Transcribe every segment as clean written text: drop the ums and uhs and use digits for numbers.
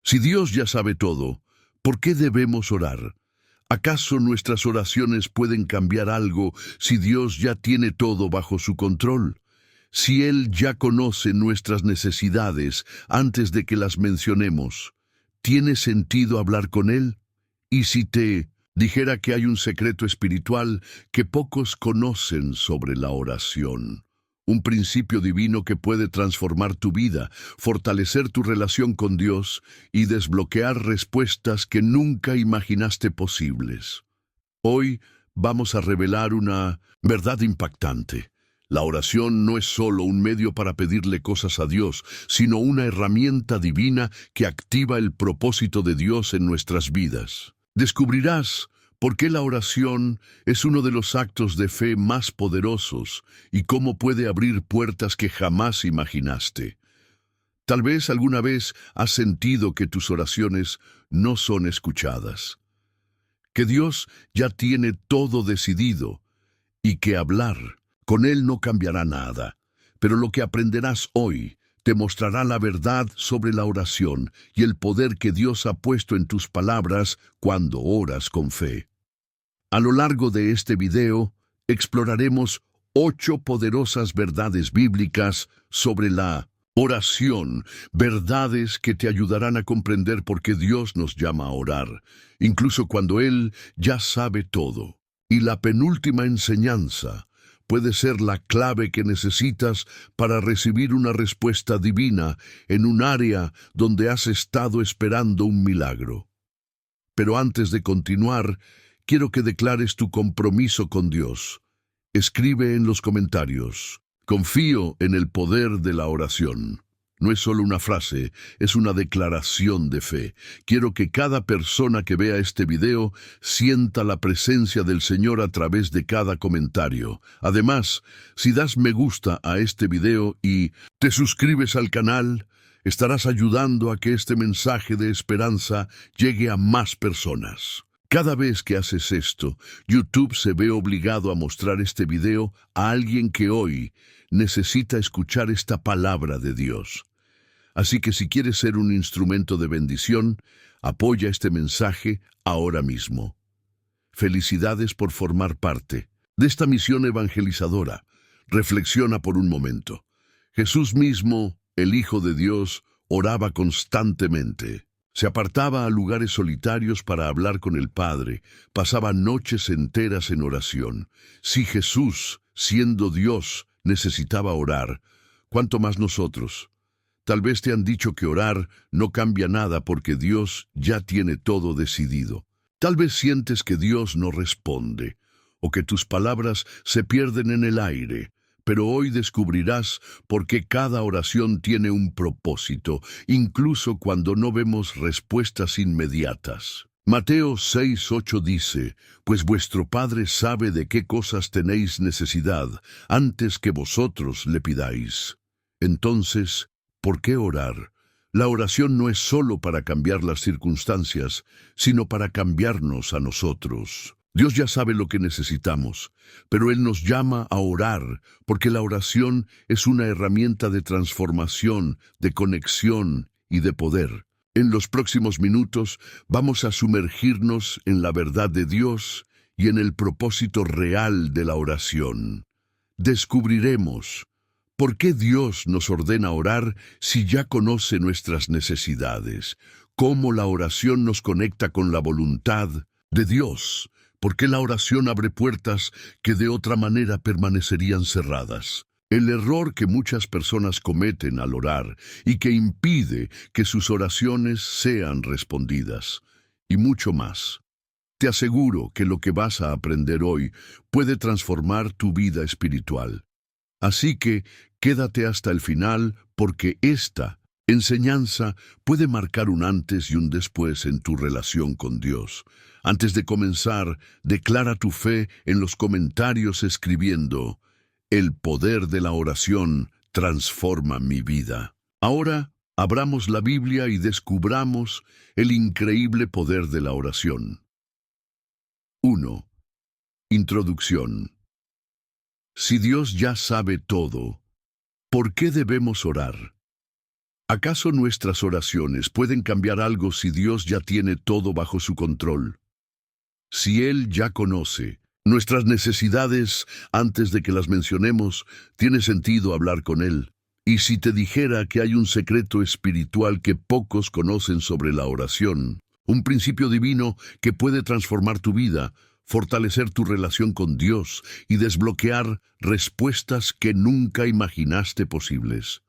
Si Dios ya sabe todo, ¿por qué debemos orar? ¿Acaso nuestras oraciones pueden cambiar algo si Dios ya tiene todo bajo su control? Si Él ya conoce nuestras necesidades antes de que las mencionemos, ¿tiene sentido hablar con Él? Y si te dijera que hay un secreto espiritual que pocos conocen sobre la oración, un principio divino que puede transformar tu vida, fortalecer tu relación con Dios y desbloquear respuestas que nunca imaginaste posibles. Hoy vamos a revelar una verdad impactante. La oración no es solo un medio para pedirle cosas a Dios, sino una herramienta divina que activa el propósito de Dios en nuestras vidas. Descubrirás por qué la oración es uno de los actos de fe más poderosos y cómo puede abrir puertas que jamás imaginaste. Tal vez alguna vez has sentido que tus oraciones no son escuchadas, que Dios ya tiene todo decidido y que hablar con Él no cambiará nada. Pero lo que aprenderás hoy te mostrará la verdad sobre la oración y el poder que Dios ha puesto en tus palabras cuando oras con fe. A lo largo de este video, exploraremos 8 poderosas verdades bíblicas sobre la oración, verdades que te ayudarán a comprender por qué Dios nos llama a orar, incluso cuando Él ya sabe todo. Y la penúltima enseñanza puede ser la clave que necesitas para recibir una respuesta divina en un área donde has estado esperando un milagro. Pero antes de continuar, quiero que declares tu compromiso con Dios. Escribe en los comentarios: confío en el poder de la oración. No es solo una frase, es una declaración de fe. Quiero que cada persona que vea este video sienta la presencia del Señor a través de cada comentario. Además, si das me gusta a este video y te suscribes al canal, estarás ayudando a que este mensaje de esperanza llegue a más personas. Cada vez que haces esto, YouTube se ve obligado a mostrar este video a alguien que hoy necesita escuchar esta palabra de Dios. Así que si quieres ser un instrumento de bendición, apoya este mensaje ahora mismo. Felicidades por formar parte de esta misión evangelizadora. Reflexiona por un momento. Jesús mismo, el Hijo de Dios, oraba constantemente. Se apartaba a lugares solitarios para hablar con el Padre, pasaba noches enteras en oración. Si Jesús, siendo Dios, necesitaba orar, ¿cuánto más nosotros? Tal vez te han dicho que orar no cambia nada porque Dios ya tiene todo decidido. Tal vez sientes que Dios no responde, o que tus palabras se pierden en el aire. Pero hoy descubrirás por qué cada oración tiene un propósito, incluso cuando no vemos respuestas inmediatas. Mateo 6:8 dice: pues vuestro Padre sabe de qué cosas tenéis necesidad antes que vosotros le pidáis. Entonces, ¿por qué orar? La oración no es solo para cambiar las circunstancias, sino para cambiarnos a nosotros. Dios ya sabe lo que necesitamos, pero Él nos llama a orar, porque la oración es una herramienta de transformación, de conexión y de poder. En los próximos minutos vamos a sumergirnos en la verdad de Dios y en el propósito real de la oración. Descubriremos por qué Dios nos ordena orar si ya conoce nuestras necesidades, cómo la oración nos conecta con la voluntad de Dios, por qué la oración abre puertas que de otra manera permanecerían cerradas. El error que muchas personas cometen al orar y que impide que sus oraciones sean respondidas, y mucho más. Te aseguro que lo que vas a aprender hoy puede transformar tu vida espiritual. Así que quédate hasta el final, porque esta enseñanza puede marcar un antes y un después en tu relación con Dios. Antes de comenzar, declara tu fe en los comentarios escribiendo: el poder de la oración transforma mi vida. Ahora, abramos la Biblia y descubramos el increíble poder de la oración. 1. Introducción. Si Dios ya sabe todo, ¿por qué debemos orar? ¿Acaso nuestras oraciones pueden cambiar algo si Dios ya tiene todo bajo su control? Si Él ya conoce nuestras necesidades antes de que las mencionemos, tiene sentido hablar con Él. Y si te dijera que hay un secreto espiritual que pocos conocen sobre la oración, un principio divino que puede transformar tu vida, fortalecer tu relación con Dios y desbloquear respuestas que nunca imaginaste posibles.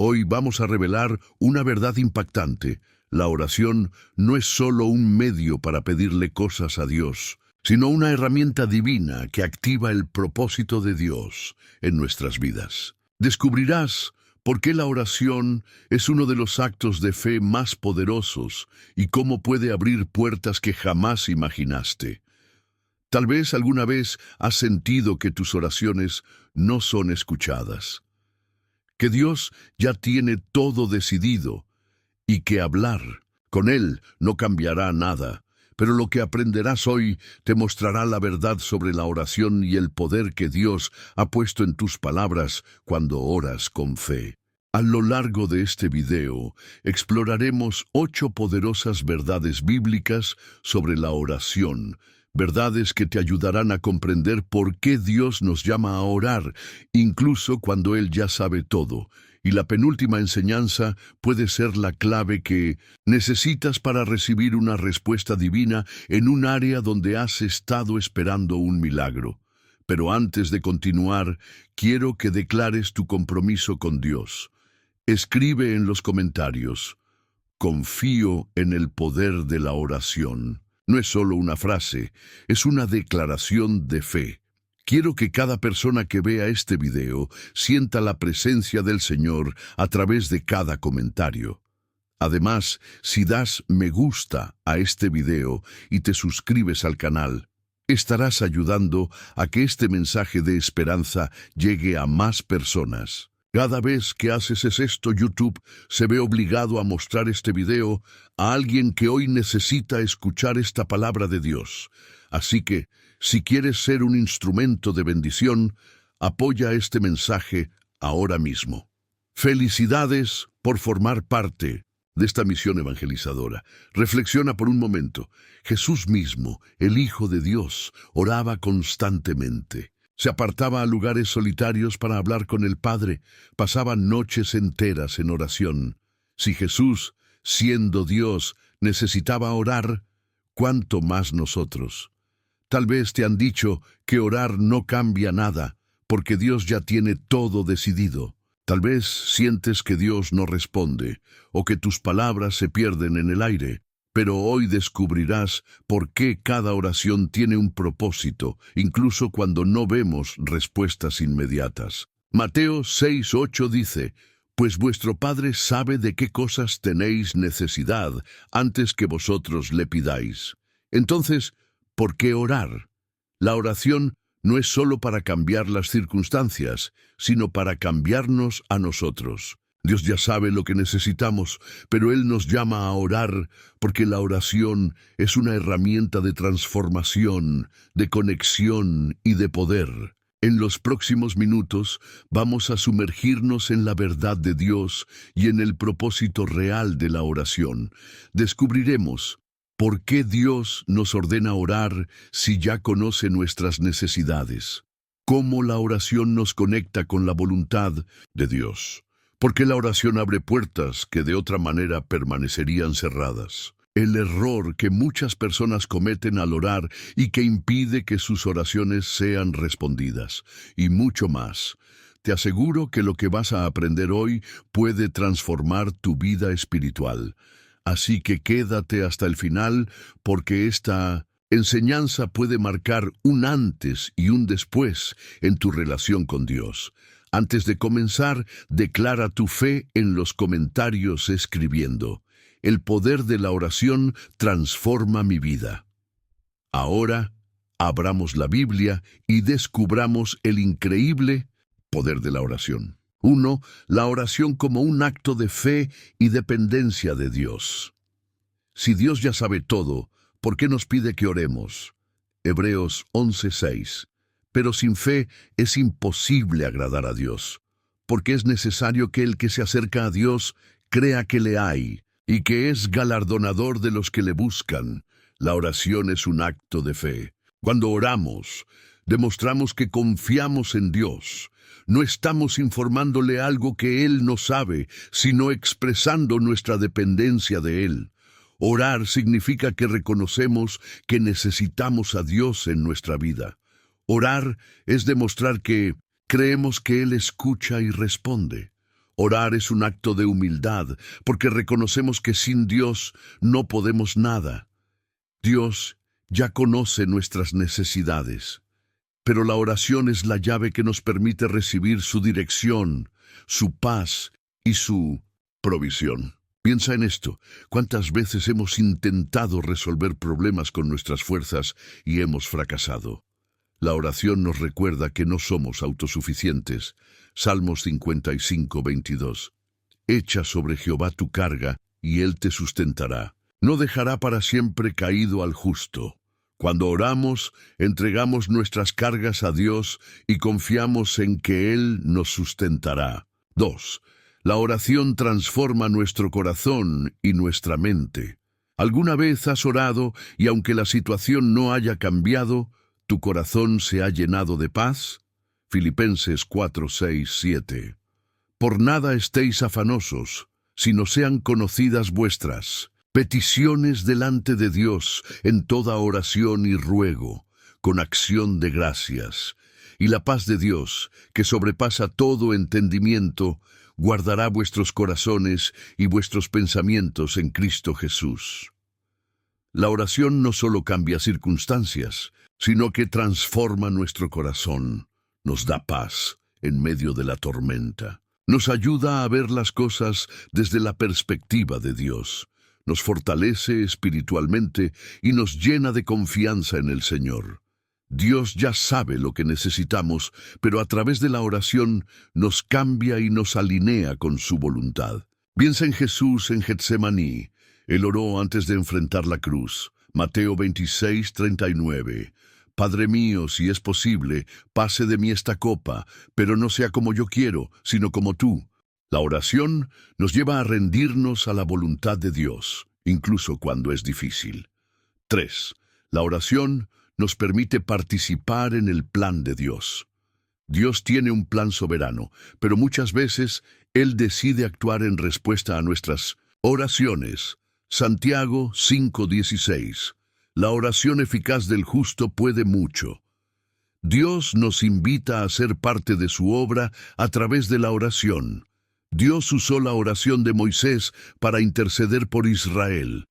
Hoy vamos a revelar una verdad impactante. La oración no es solo un medio para pedirle cosas a Dios, sino una herramienta divina que activa el propósito de Dios en nuestras vidas. Descubrirás por qué la oración es uno de los actos de fe más poderosos y cómo puede abrir puertas que jamás imaginaste. Tal vez alguna vez has sentido que tus oraciones no son escuchadas, que Dios ya tiene todo decidido y que hablar con Él no cambiará nada. Pero lo que aprenderás hoy te mostrará la verdad sobre la oración y el poder que Dios ha puesto en tus palabras cuando oras con fe. A lo largo de este video, exploraremos 8 poderosas verdades bíblicas sobre la oración, verdades que te ayudarán a comprender por qué Dios nos llama a orar, incluso cuando Él ya sabe todo. Y la penúltima enseñanza puede ser la clave que necesitas para recibir una respuesta divina en un área donde has estado esperando un milagro. Pero antes de continuar, quiero que declares tu compromiso con Dios. Escribe en los comentarios: confío en el poder de la oración. No es solo una frase, es una declaración de fe. Quiero que cada persona que vea este video sienta la presencia del Señor a través de cada comentario. Además, si das me gusta a este video y te suscribes al canal, estarás ayudando a que este mensaje de esperanza llegue a más personas. Cada vez que haces esto, YouTube se ve obligado a mostrar este video a alguien que hoy necesita escuchar esta palabra de Dios. Así que, si quieres ser un instrumento de bendición, apoya este mensaje ahora mismo. Felicidades por formar parte de esta misión evangelizadora. Reflexiona por un momento. Jesús mismo, el Hijo de Dios, oraba constantemente. Se apartaba a lugares solitarios para hablar con el Padre. Pasaba noches enteras en oración. Si Jesús, siendo Dios, necesitaba orar, ¿cuánto más nosotros? Tal vez te han dicho que orar no cambia nada, porque Dios ya tiene todo decidido. Tal vez sientes que Dios no responde, o que tus palabras se pierden en el aire. Pero hoy descubrirás por qué cada oración tiene un propósito, incluso cuando no vemos respuestas inmediatas. Mateo 6:8 dice: pues vuestro Padre sabe de qué cosas tenéis necesidad antes que vosotros le pidáis. Entonces, ¿por qué orar? La oración no es solo para cambiar las circunstancias, sino para cambiarnos a nosotros. Dios ya sabe lo que necesitamos, pero Él nos llama a orar porque la oración es una herramienta de transformación, de conexión y de poder. En los próximos minutos vamos a sumergirnos en la verdad de Dios y en el propósito real de la oración. Descubriremos por qué Dios nos ordena orar si ya conoce nuestras necesidades, cómo la oración nos conecta con la voluntad de Dios, porque la oración abre puertas que de otra manera permanecerían cerradas. El error que muchas personas cometen al orar y que impide que sus oraciones sean respondidas. Y mucho más. Te aseguro que lo que vas a aprender hoy puede transformar tu vida espiritual. Así que quédate hasta el final, porque esta enseñanza puede marcar un antes y un después en tu relación con Dios. Antes de comenzar, declara tu fe en los comentarios escribiendo: el poder de la oración transforma mi vida. Ahora, abramos la Biblia y descubramos el increíble poder de la oración. 1. La oración como un acto de fe y dependencia de Dios. Si Dios ya sabe todo, ¿por qué nos pide que oremos? Hebreos 11:6. Pero sin fe es imposible agradar a Dios, porque es necesario que el que se acerca a Dios crea que le hay y que es galardonador de los que le buscan. La oración es un acto de fe. Cuando oramos, demostramos que confiamos en Dios. No estamos informándole algo que Él no sabe, sino expresando nuestra dependencia de Él. Orar significa que reconocemos que necesitamos a Dios en nuestra vida. Orar es demostrar que creemos que Él escucha y responde. Orar es un acto de humildad, porque reconocemos que sin Dios no podemos nada. Dios ya conoce nuestras necesidades, pero la oración es la llave que nos permite recibir su dirección, su paz y su provisión. Piensa en esto. ¿Cuántas veces hemos intentado resolver problemas con nuestras fuerzas y hemos fracasado? La oración nos recuerda que no somos autosuficientes. Salmos 55, 22. Echa sobre Jehová tu carga, y Él te sustentará. No dejará para siempre caído al justo. Cuando oramos, entregamos nuestras cargas a Dios y confiamos en que Él nos sustentará. 2. La oración transforma nuestro corazón y nuestra mente. ¿Alguna vez has orado y aunque la situación no haya cambiado, tu corazón se ha llenado de paz? Filipenses 4, 6, 7. Por nada estéis afanosos, sino sean conocidas vuestras peticiones delante de Dios en toda oración y ruego, con acción de gracias. Y la paz de Dios, que sobrepasa todo entendimiento, guardará vuestros corazones y vuestros pensamientos en Cristo Jesús. La oración no solo cambia circunstancias, sino que transforma nuestro corazón, nos da paz en medio de la tormenta, nos ayuda a ver las cosas desde la perspectiva de Dios, nos fortalece espiritualmente y nos llena de confianza en el Señor. Dios ya sabe lo que necesitamos, pero a través de la oración nos cambia y nos alinea con su voluntad. Piensa en Jesús en Getsemaní. Él oró antes de enfrentar la cruz. Mateo 26, 39. Padre mío, si es posible, pase de mí esta copa, pero no sea como yo quiero, sino como tú. La oración nos lleva a rendirnos a la voluntad de Dios, incluso cuando es difícil. 3. La oración nos permite participar en el plan de Dios. Dios tiene un plan soberano, pero muchas veces Él decide actuar en respuesta a nuestras oraciones. Santiago 5:16. La oración eficaz del justo puede mucho. Dios nos invita a ser parte de su obra a través de la oración. Dios usó la oración de Moisés para interceder por Israel.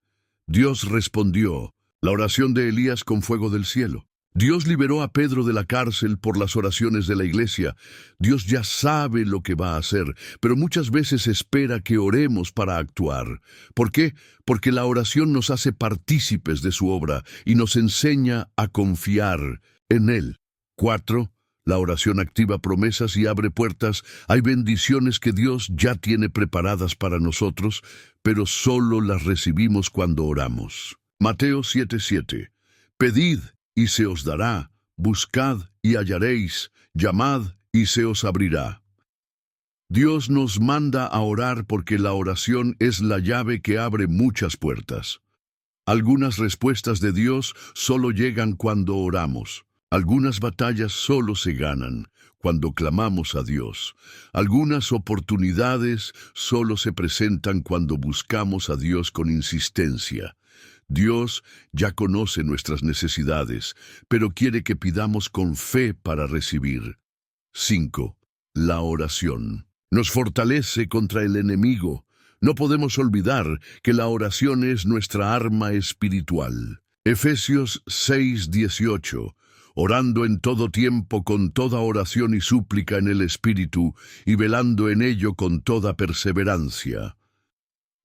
Dios respondió la oración de Elías con fuego del cielo. Dios liberó a Pedro de la cárcel por las oraciones de la iglesia. Dios ya sabe lo que va a hacer, pero muchas veces espera que oremos para actuar. ¿Por qué? Porque la oración nos hace partícipes de su obra y nos enseña a confiar en Él. 4. La oración activa promesas y abre puertas. Hay bendiciones que Dios ya tiene preparadas para nosotros, pero solo las recibimos cuando oramos. Mateo 7:7. Pedid y se os dará, buscad y hallaréis, llamad y se os abrirá. Dios nos manda a orar porque la oración es la llave que abre muchas puertas. Algunas respuestas de Dios solo llegan cuando oramos. Algunas batallas solo se ganan cuando clamamos a Dios. Algunas oportunidades solo se presentan cuando buscamos a Dios con insistencia. Dios ya conoce nuestras necesidades, pero quiere que pidamos con fe para recibir. 5. La oración nos fortalece contra el enemigo. No podemos olvidar que la oración es nuestra arma espiritual. Efesios 6:18. Orando en todo tiempo con toda oración y súplica en el Espíritu, y velando en ello con toda perseverancia.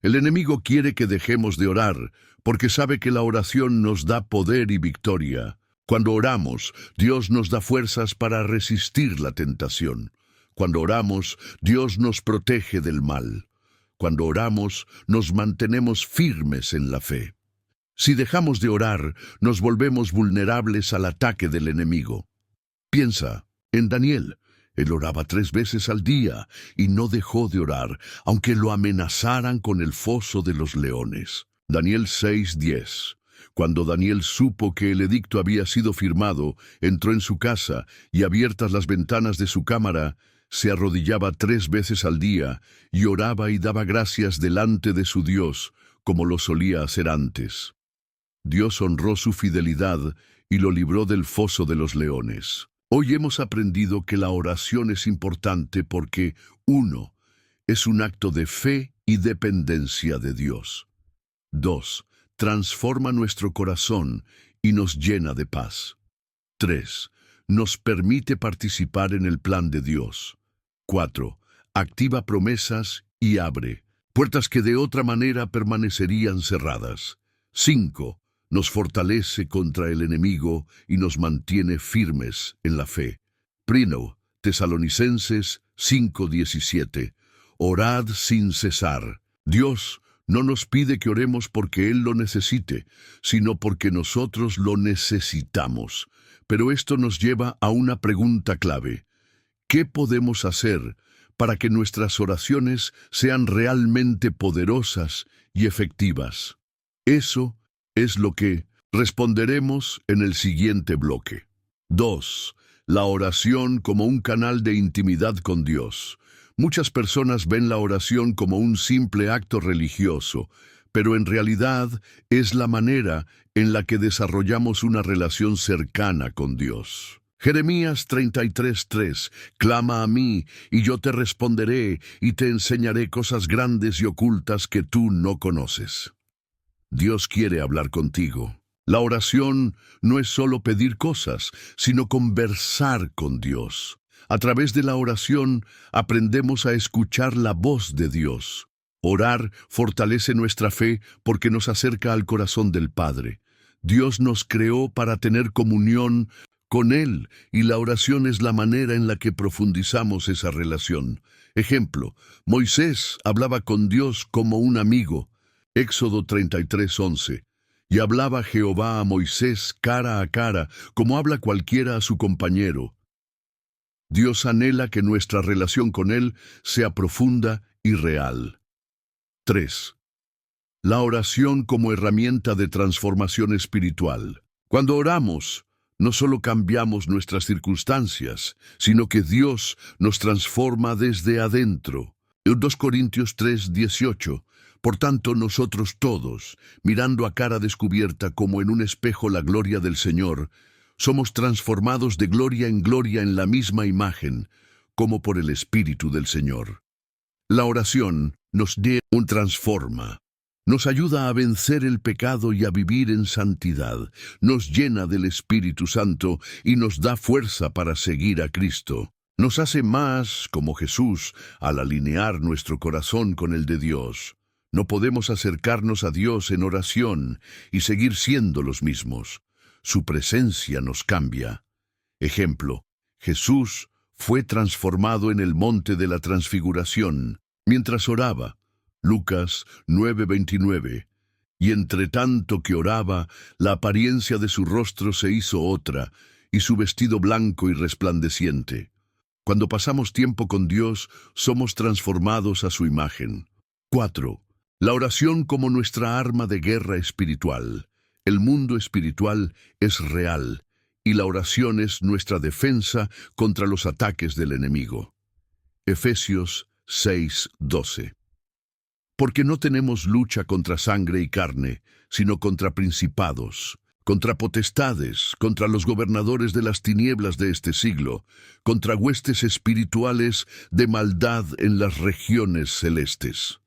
El enemigo quiere que dejemos de orar, porque sabe que la oración nos da poder y victoria. Cuando oramos, Dios nos da fuerzas para resistir la tentación. Cuando oramos, Dios nos protege del mal. Cuando oramos, nos mantenemos firmes en la fe. Si dejamos de orar, nos volvemos vulnerables al ataque del enemigo. Piensa en Daniel. Él oraba 3 veces al día y no dejó de orar, aunque lo amenazaran con el foso de los leones. Daniel 6:10. Cuando Daniel supo que el edicto había sido firmado, entró en su casa y, abiertas las ventanas de su cámara, se arrodillaba 3 veces al día y oraba y daba gracias delante de su Dios, como lo solía hacer antes. Dios honró su fidelidad y lo libró del foso de los leones. Hoy hemos aprendido que la oración es importante porque, 1, es un acto de fe y dependencia de Dios. 2, transforma nuestro corazón y nos llena de paz. 3, nos permite participar en el plan de Dios. 4, activa promesas y abre puertas que de otra manera permanecerían cerradas. 5, nos fortalece contra el enemigo y nos mantiene firmes en la fe. 1 Tesalonicenses 5:17. Orad sin cesar. Dios no nos pide que oremos porque Él lo necesite, sino porque nosotros lo necesitamos. Pero esto nos lleva a una pregunta clave. ¿Qué podemos hacer para que nuestras oraciones sean realmente poderosas y efectivas? Eso es lo que responderemos en el siguiente bloque. 2. La oración como un canal de intimidad con Dios. Muchas personas ven la oración como un simple acto religioso, pero en realidad es la manera en la que desarrollamos una relación cercana con Dios. Jeremías 33:3. Clama a mí, y yo te responderé, y te enseñaré cosas grandes y ocultas que tú no conoces. Dios quiere hablar contigo. La oración no es solo pedir cosas, sino conversar con Dios. A través de la oración aprendemos a escuchar la voz de Dios. Orar fortalece nuestra fe porque nos acerca al corazón del Padre. Dios nos creó para tener comunión con Él, y la oración es la manera en la que profundizamos esa relación. Ejemplo, Moisés hablaba con Dios como un amigo. Éxodo 33:11. Y hablaba Jehová a Moisés cara a cara, como habla cualquiera a su compañero. Dios anhela que nuestra relación con Él sea profunda y real. 3. La oración como herramienta de transformación espiritual. Cuando oramos, no solo cambiamos nuestras circunstancias, sino que Dios nos transforma desde adentro. 2 Corintios 3:18. Por tanto, nosotros todos, mirando a cara descubierta como en un espejo la gloria del Señor, somos transformados de gloria en la misma imagen, como por el Espíritu del Señor. La oración nos transforma, nos ayuda a vencer el pecado y a vivir en santidad, nos llena del Espíritu Santo y nos da fuerza para seguir a Cristo. Nos hace más como Jesús al alinear nuestro corazón con el de Dios. No podemos acercarnos a Dios en oración y seguir siendo los mismos. Su presencia nos cambia. Ejemplo, Jesús fue transformado en el monte de la transfiguración mientras oraba. Lucas 9:29. Y entre tanto que oraba, la apariencia de su rostro se hizo otra, y su vestido blanco y resplandeciente. Cuando pasamos tiempo con Dios, somos transformados a su imagen. 4. La oración como nuestra arma de guerra espiritual. El mundo espiritual es real, y la oración es nuestra defensa contra los ataques del enemigo. Efesios 6:12. Porque no tenemos lucha contra sangre y carne, sino contra principados, contra potestades, contra los gobernadores de las tinieblas de este siglo, contra huestes espirituales de maldad en las regiones celestes.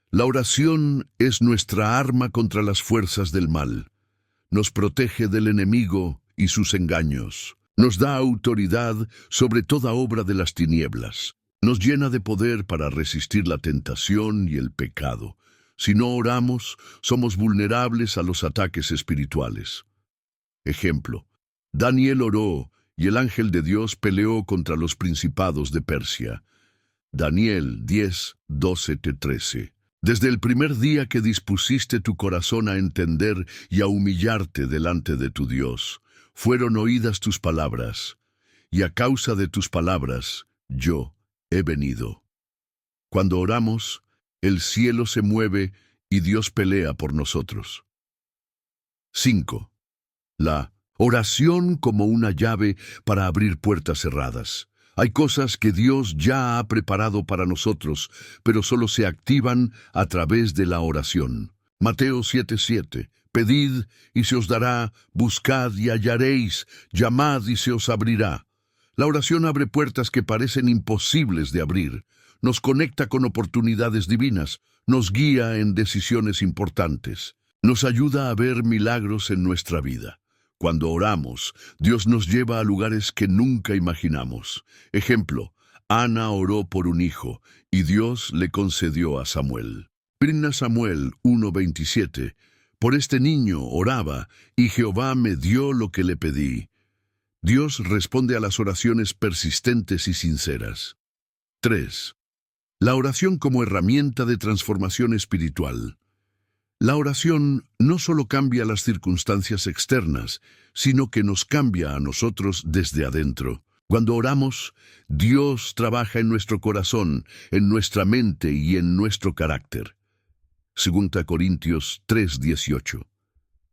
La oración es nuestra arma contra las fuerzas del mal. Nos protege del enemigo y sus engaños. Nos da autoridad sobre toda obra de las tinieblas. Nos llena de poder para resistir la tentación y el pecado. Si no oramos, somos vulnerables a los ataques espirituales. Ejemplo, Daniel oró y el ángel de Dios peleó contra los principados de Persia. Daniel 10:12-13. Desde el primer día que dispusiste tu corazón a entender y a humillarte delante de tu Dios, fueron oídas tus palabras, y a causa de tus palabras, yo he venido. Cuando oramos, el cielo se mueve y Dios pelea por nosotros. 5. La oración como una llave para abrir puertas cerradas. Hay cosas que Dios ya ha preparado para nosotros, pero solo se activan a través de la oración. Mateo 7:7. Pedid y se os dará, buscad y hallaréis, llamad y se os abrirá. La oración abre puertas que parecen imposibles de abrir, nos conecta con oportunidades divinas, nos guía en decisiones importantes, nos ayuda a ver milagros en nuestra vida. Cuando oramos, Dios nos lleva a lugares que nunca imaginamos. Ejemplo, Ana oró por un hijo y Dios le concedió a Samuel. 1 Samuel 1:27. Por este niño oraba y Jehová me dio lo que le pedí. Dios responde a las oraciones persistentes y sinceras. 3. La oración como herramienta de transformación espiritual. La oración no solo cambia las circunstancias externas, sino que nos cambia a nosotros desde adentro. Cuando oramos, Dios trabaja en nuestro corazón, en nuestra mente y en nuestro carácter. 2 Corintios 3:18.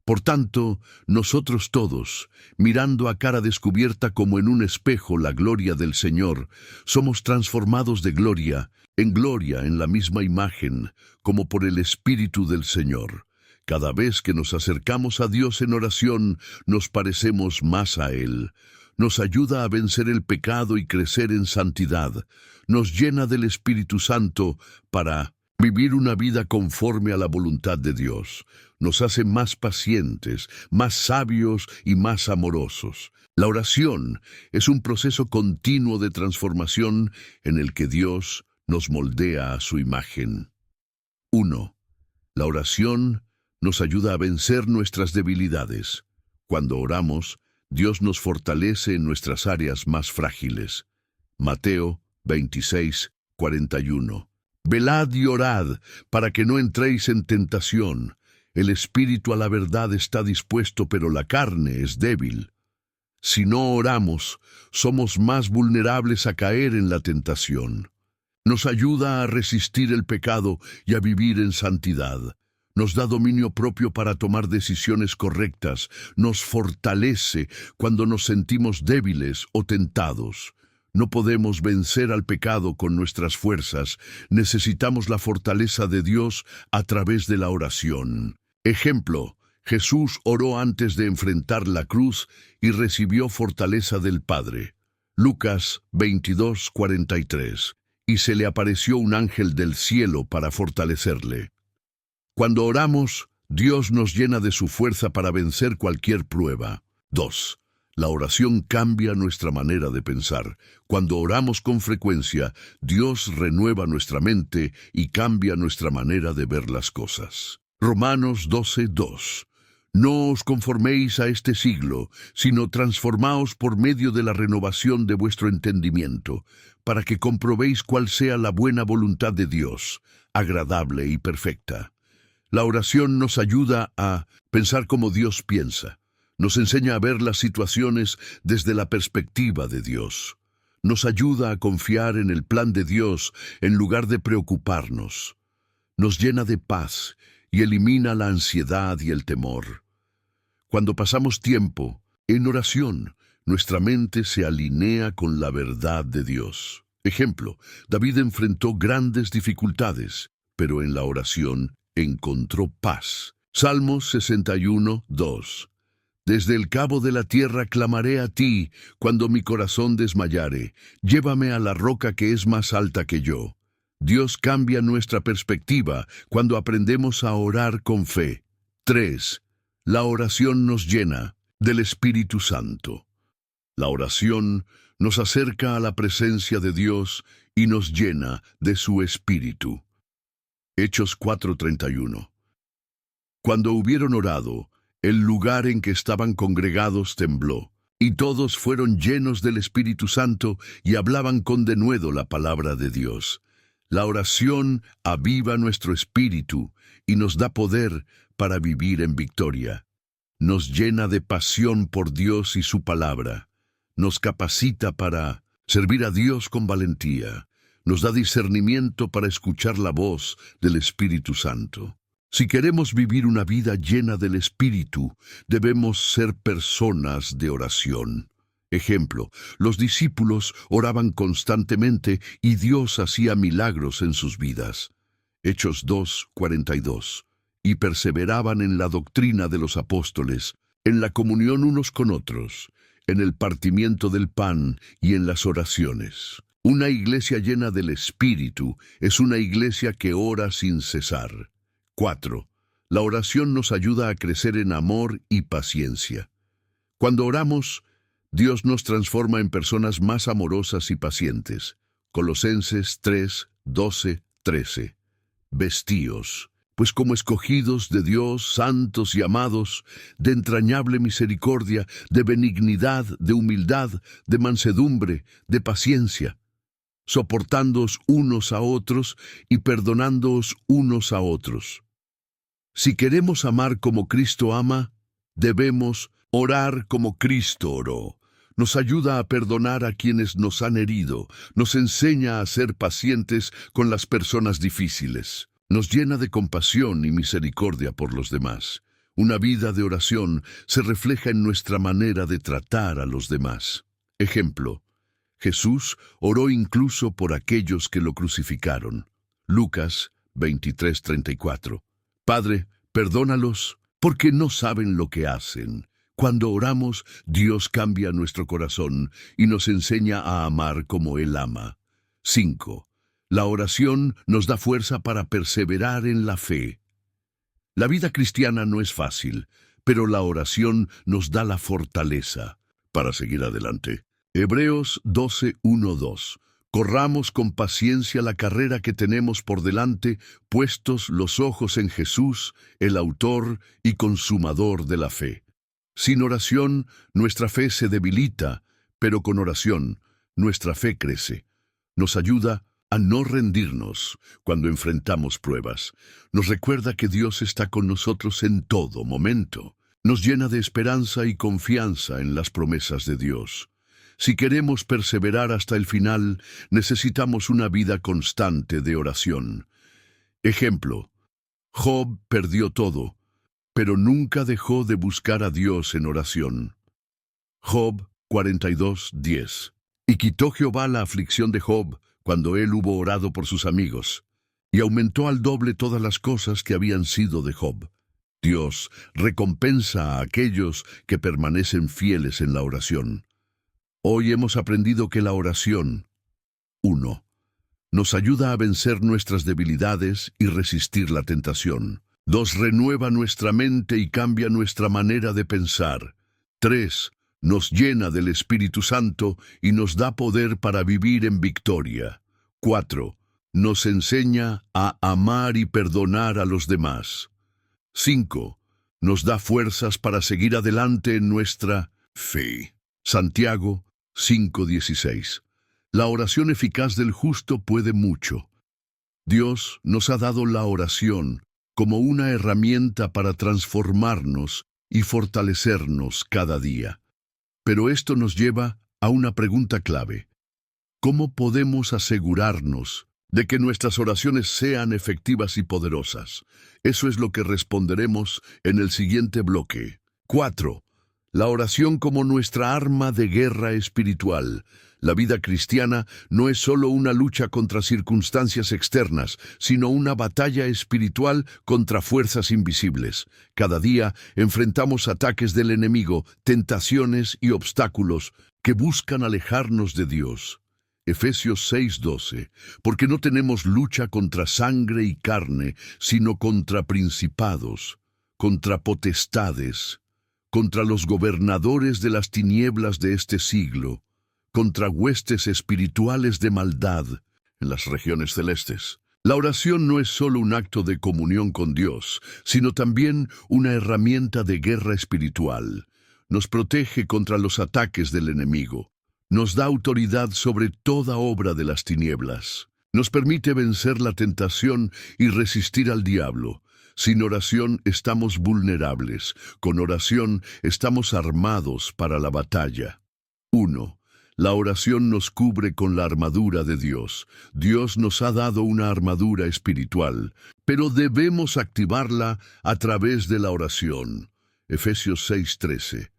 Por tanto, nosotros todos, mirando a cara descubierta como en un espejo la gloria del Señor, somos transformados de gloria en la misma imagen, como por el Espíritu del Señor. Cada vez que nos acercamos a Dios en oración, nos parecemos más a Él. Nos ayuda a vencer el pecado y crecer en santidad. Nos llena del Espíritu Santo para vivir una vida conforme a la voluntad de Dios. Nos hace más pacientes, más sabios y más amorosos. La oración es un proceso continuo de transformación en el que Dios nos moldea a su imagen. 1. La oración nos ayuda a vencer nuestras debilidades. Cuando oramos, Dios nos fortalece en nuestras áreas más frágiles. Mateo 26:41. Velad y orad para que no entréis en tentación. El espíritu a la verdad está dispuesto, pero la carne es débil. Si no oramos, somos más vulnerables a caer en la tentación. Nos ayuda a resistir el pecado y a vivir en santidad. Nos da dominio propio para tomar decisiones correctas. Nos fortalece cuando nos sentimos débiles o tentados. No podemos vencer al pecado con nuestras fuerzas. Necesitamos la fortaleza de Dios a través de la oración. Ejemplo, Jesús oró antes de enfrentar la cruz y recibió fortaleza del Padre. Lucas 22:43. Y se le apareció un ángel del cielo para fortalecerle. Cuando oramos, Dios nos llena de su fuerza para vencer cualquier prueba. 2. La oración cambia nuestra manera de pensar. Cuando oramos con frecuencia, Dios renueva nuestra mente y cambia nuestra manera de ver las cosas. Romanos 12:2. No os conforméis a este siglo, sino transformaos por medio de la renovación de vuestro entendimiento, para que comprobéis cuál sea la buena voluntad de Dios, agradable y perfecta. La oración nos ayuda a pensar como Dios piensa. Nos enseña a ver las situaciones desde la perspectiva de Dios. Nos ayuda a confiar en el plan de Dios en lugar de preocuparnos. Nos llena de paz y elimina la ansiedad y el temor. Cuando pasamos tiempo en oración, nuestra mente se alinea con la verdad de Dios. Ejemplo, David enfrentó grandes dificultades, pero en la oración encontró paz. Salmos 61:2. Desde el cabo de la tierra clamaré a ti cuando mi corazón desmayare. Llévame a la roca que es más alta que yo. Dios cambia nuestra perspectiva cuando aprendemos a orar con fe. 3. La oración nos llena del Espíritu Santo. La oración nos acerca a la presencia de Dios y nos llena de su Espíritu. Hechos 4:31. Cuando hubieron orado, el lugar en que estaban congregados tembló, y todos fueron llenos del Espíritu Santo y hablaban con denuedo la palabra de Dios. La oración aviva nuestro espíritu y nos da poder para vivir en victoria. Nos llena de pasión por Dios y su palabra. nos capacita para servir a Dios con valentía, nos da discernimiento para escuchar la voz del Espíritu Santo. Si queremos vivir una vida llena del Espíritu, debemos ser personas de oración. Ejemplo, los discípulos oraban constantemente y Dios hacía milagros en sus vidas. Hechos 2:42. Y perseveraban en la doctrina de los apóstoles, en la comunión unos con otros, en el partimiento del pan y en las oraciones. Una iglesia llena del Espíritu es una iglesia que ora sin cesar. 4. La oración nos ayuda a crecer en amor y paciencia. Cuando oramos, Dios nos transforma en personas más amorosas y pacientes. Colosenses 3:12-13. Vestíos, pues como escogidos de Dios, santos y amados, de entrañable misericordia, de benignidad, de humildad, de mansedumbre, de paciencia, soportándoos unos a otros y perdonándoos unos a otros. Si queremos amar como Cristo ama, debemos orar como Cristo oró. Nos ayuda a perdonar a quienes nos han herido, nos enseña a ser pacientes con las personas difíciles, nos llena de compasión y misericordia por los demás. Una vida de oración se refleja en nuestra manera de tratar a los demás. Ejemplo, Jesús oró incluso por aquellos que lo crucificaron. Lucas 23:34. Padre, perdónalos, porque no saben lo que hacen. Cuando oramos, Dios cambia nuestro corazón y nos enseña a amar como Él ama. 5. La oración nos da fuerza para perseverar en la fe. La vida cristiana no es fácil, pero la oración nos da la fortaleza para seguir adelante. Hebreos 12:1-2. Corramos con paciencia la carrera que tenemos por delante, puestos los ojos en Jesús, el autor y consumador de la fe. Sin oración, nuestra fe se debilita, pero con oración, nuestra fe crece. Nos ayuda a no rendirnos cuando enfrentamos pruebas. Nos recuerda que Dios está con nosotros en todo momento. Nos llena de esperanza y confianza en las promesas de Dios. Si queremos perseverar hasta el final, necesitamos una vida constante de oración. Ejemplo, Job perdió todo, pero nunca dejó de buscar a Dios en oración. Job 42:10. Y quitó Jehová la aflicción de Job cuando él hubo orado por sus amigos, y aumentó al doble todas las cosas que habían sido de Job. Dios recompensa a aquellos que permanecen fieles en la oración. Hoy hemos aprendido que la oración, 1. Nos ayuda a vencer nuestras debilidades y resistir la tentación. 2. Renueva nuestra mente y cambia nuestra manera de pensar. 3. Nos llena del Espíritu Santo y nos da poder para vivir en victoria. 4. Nos enseña a amar y perdonar a los demás. 5. Nos da fuerzas para seguir adelante en nuestra fe. Santiago 5:16. La oración eficaz del justo puede mucho. Dios nos ha dado la oración como una herramienta para transformarnos y fortalecernos cada día. Pero esto nos lleva a una pregunta clave. ¿Cómo podemos asegurarnos de que nuestras oraciones sean efectivas y poderosas? Eso es lo que responderemos en el siguiente bloque. 4. La oración como nuestra arma de guerra espiritual. La vida cristiana no es solo una lucha contra circunstancias externas, sino una batalla espiritual contra fuerzas invisibles. Cada día enfrentamos ataques del enemigo, tentaciones y obstáculos que buscan alejarnos de Dios. Efesios 6:12. Porque no tenemos lucha contra sangre y carne, sino contra principados, contra potestades, contra los gobernadores de las tinieblas de este siglo, contra huestes espirituales de maldad en las regiones celestes. La oración no es solo un acto de comunión con Dios, sino también una herramienta de guerra espiritual. Nos protege contra los ataques del enemigo. Nos da autoridad sobre toda obra de las tinieblas. Nos permite vencer la tentación y resistir al diablo. Sin oración estamos vulnerables. Con oración estamos armados para la batalla. 1. La oración nos cubre con la armadura de Dios. Dios nos ha dado una armadura espiritual, pero debemos activarla a través de la oración. Efesios 6:13.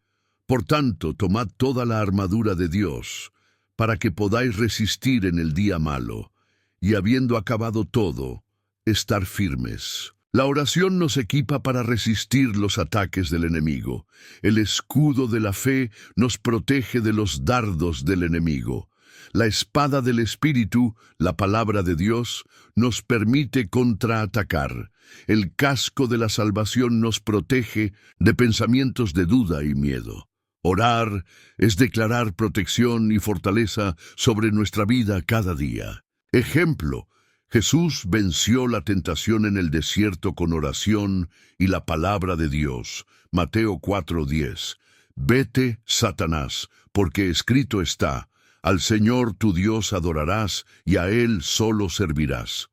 Por tanto, tomad toda la armadura de Dios, para que podáis resistir en el día malo, y habiendo acabado todo, estar firmes. La oración nos equipa para resistir los ataques del enemigo. El escudo de la fe nos protege de los dardos del enemigo. La espada del Espíritu, la palabra de Dios, nos permite contraatacar. El casco de la salvación nos protege de pensamientos de duda y miedo. Orar es declarar protección y fortaleza sobre nuestra vida cada día. Ejemplo: Jesús venció la tentación en el desierto con oración y la palabra de Dios. Mateo 4:10. Vete, Satanás, porque escrito está: al Señor tu Dios adorarás y a Él solo servirás.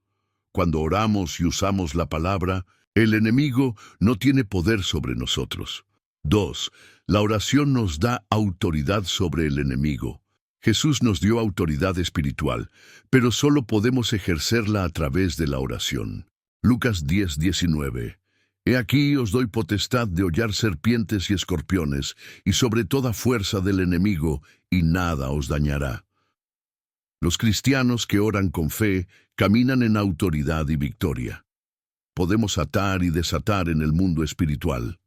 Cuando oramos y usamos la palabra, el enemigo no tiene poder sobre nosotros. 2. La oración nos da autoridad sobre el enemigo. Jesús nos dio autoridad espiritual, pero solo podemos ejercerla a través de la oración. Lucas 10:19. He aquí os doy potestad de hollar serpientes y escorpiones, y sobre toda fuerza del enemigo, y nada os dañará. Los cristianos que oran con fe caminan en autoridad y victoria. Podemos atar y desatar en el mundo espiritual.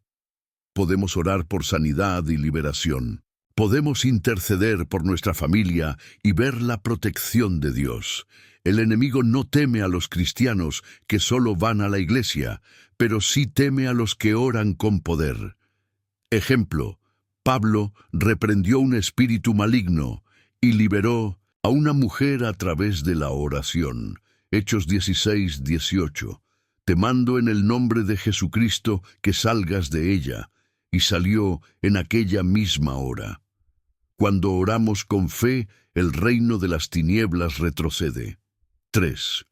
Podemos orar por sanidad y liberación. Podemos interceder por nuestra familia y ver la protección de Dios. El enemigo no teme a los cristianos que solo van a la iglesia, pero sí teme a los que oran con poder. Ejemplo: Pablo reprendió un espíritu maligno y liberó a una mujer a través de la oración. Hechos 16:18. Te mando en el nombre de Jesucristo que salgas de ella. Y salió en aquella misma hora. Cuando oramos con fe, el reino de las tinieblas retrocede. 3.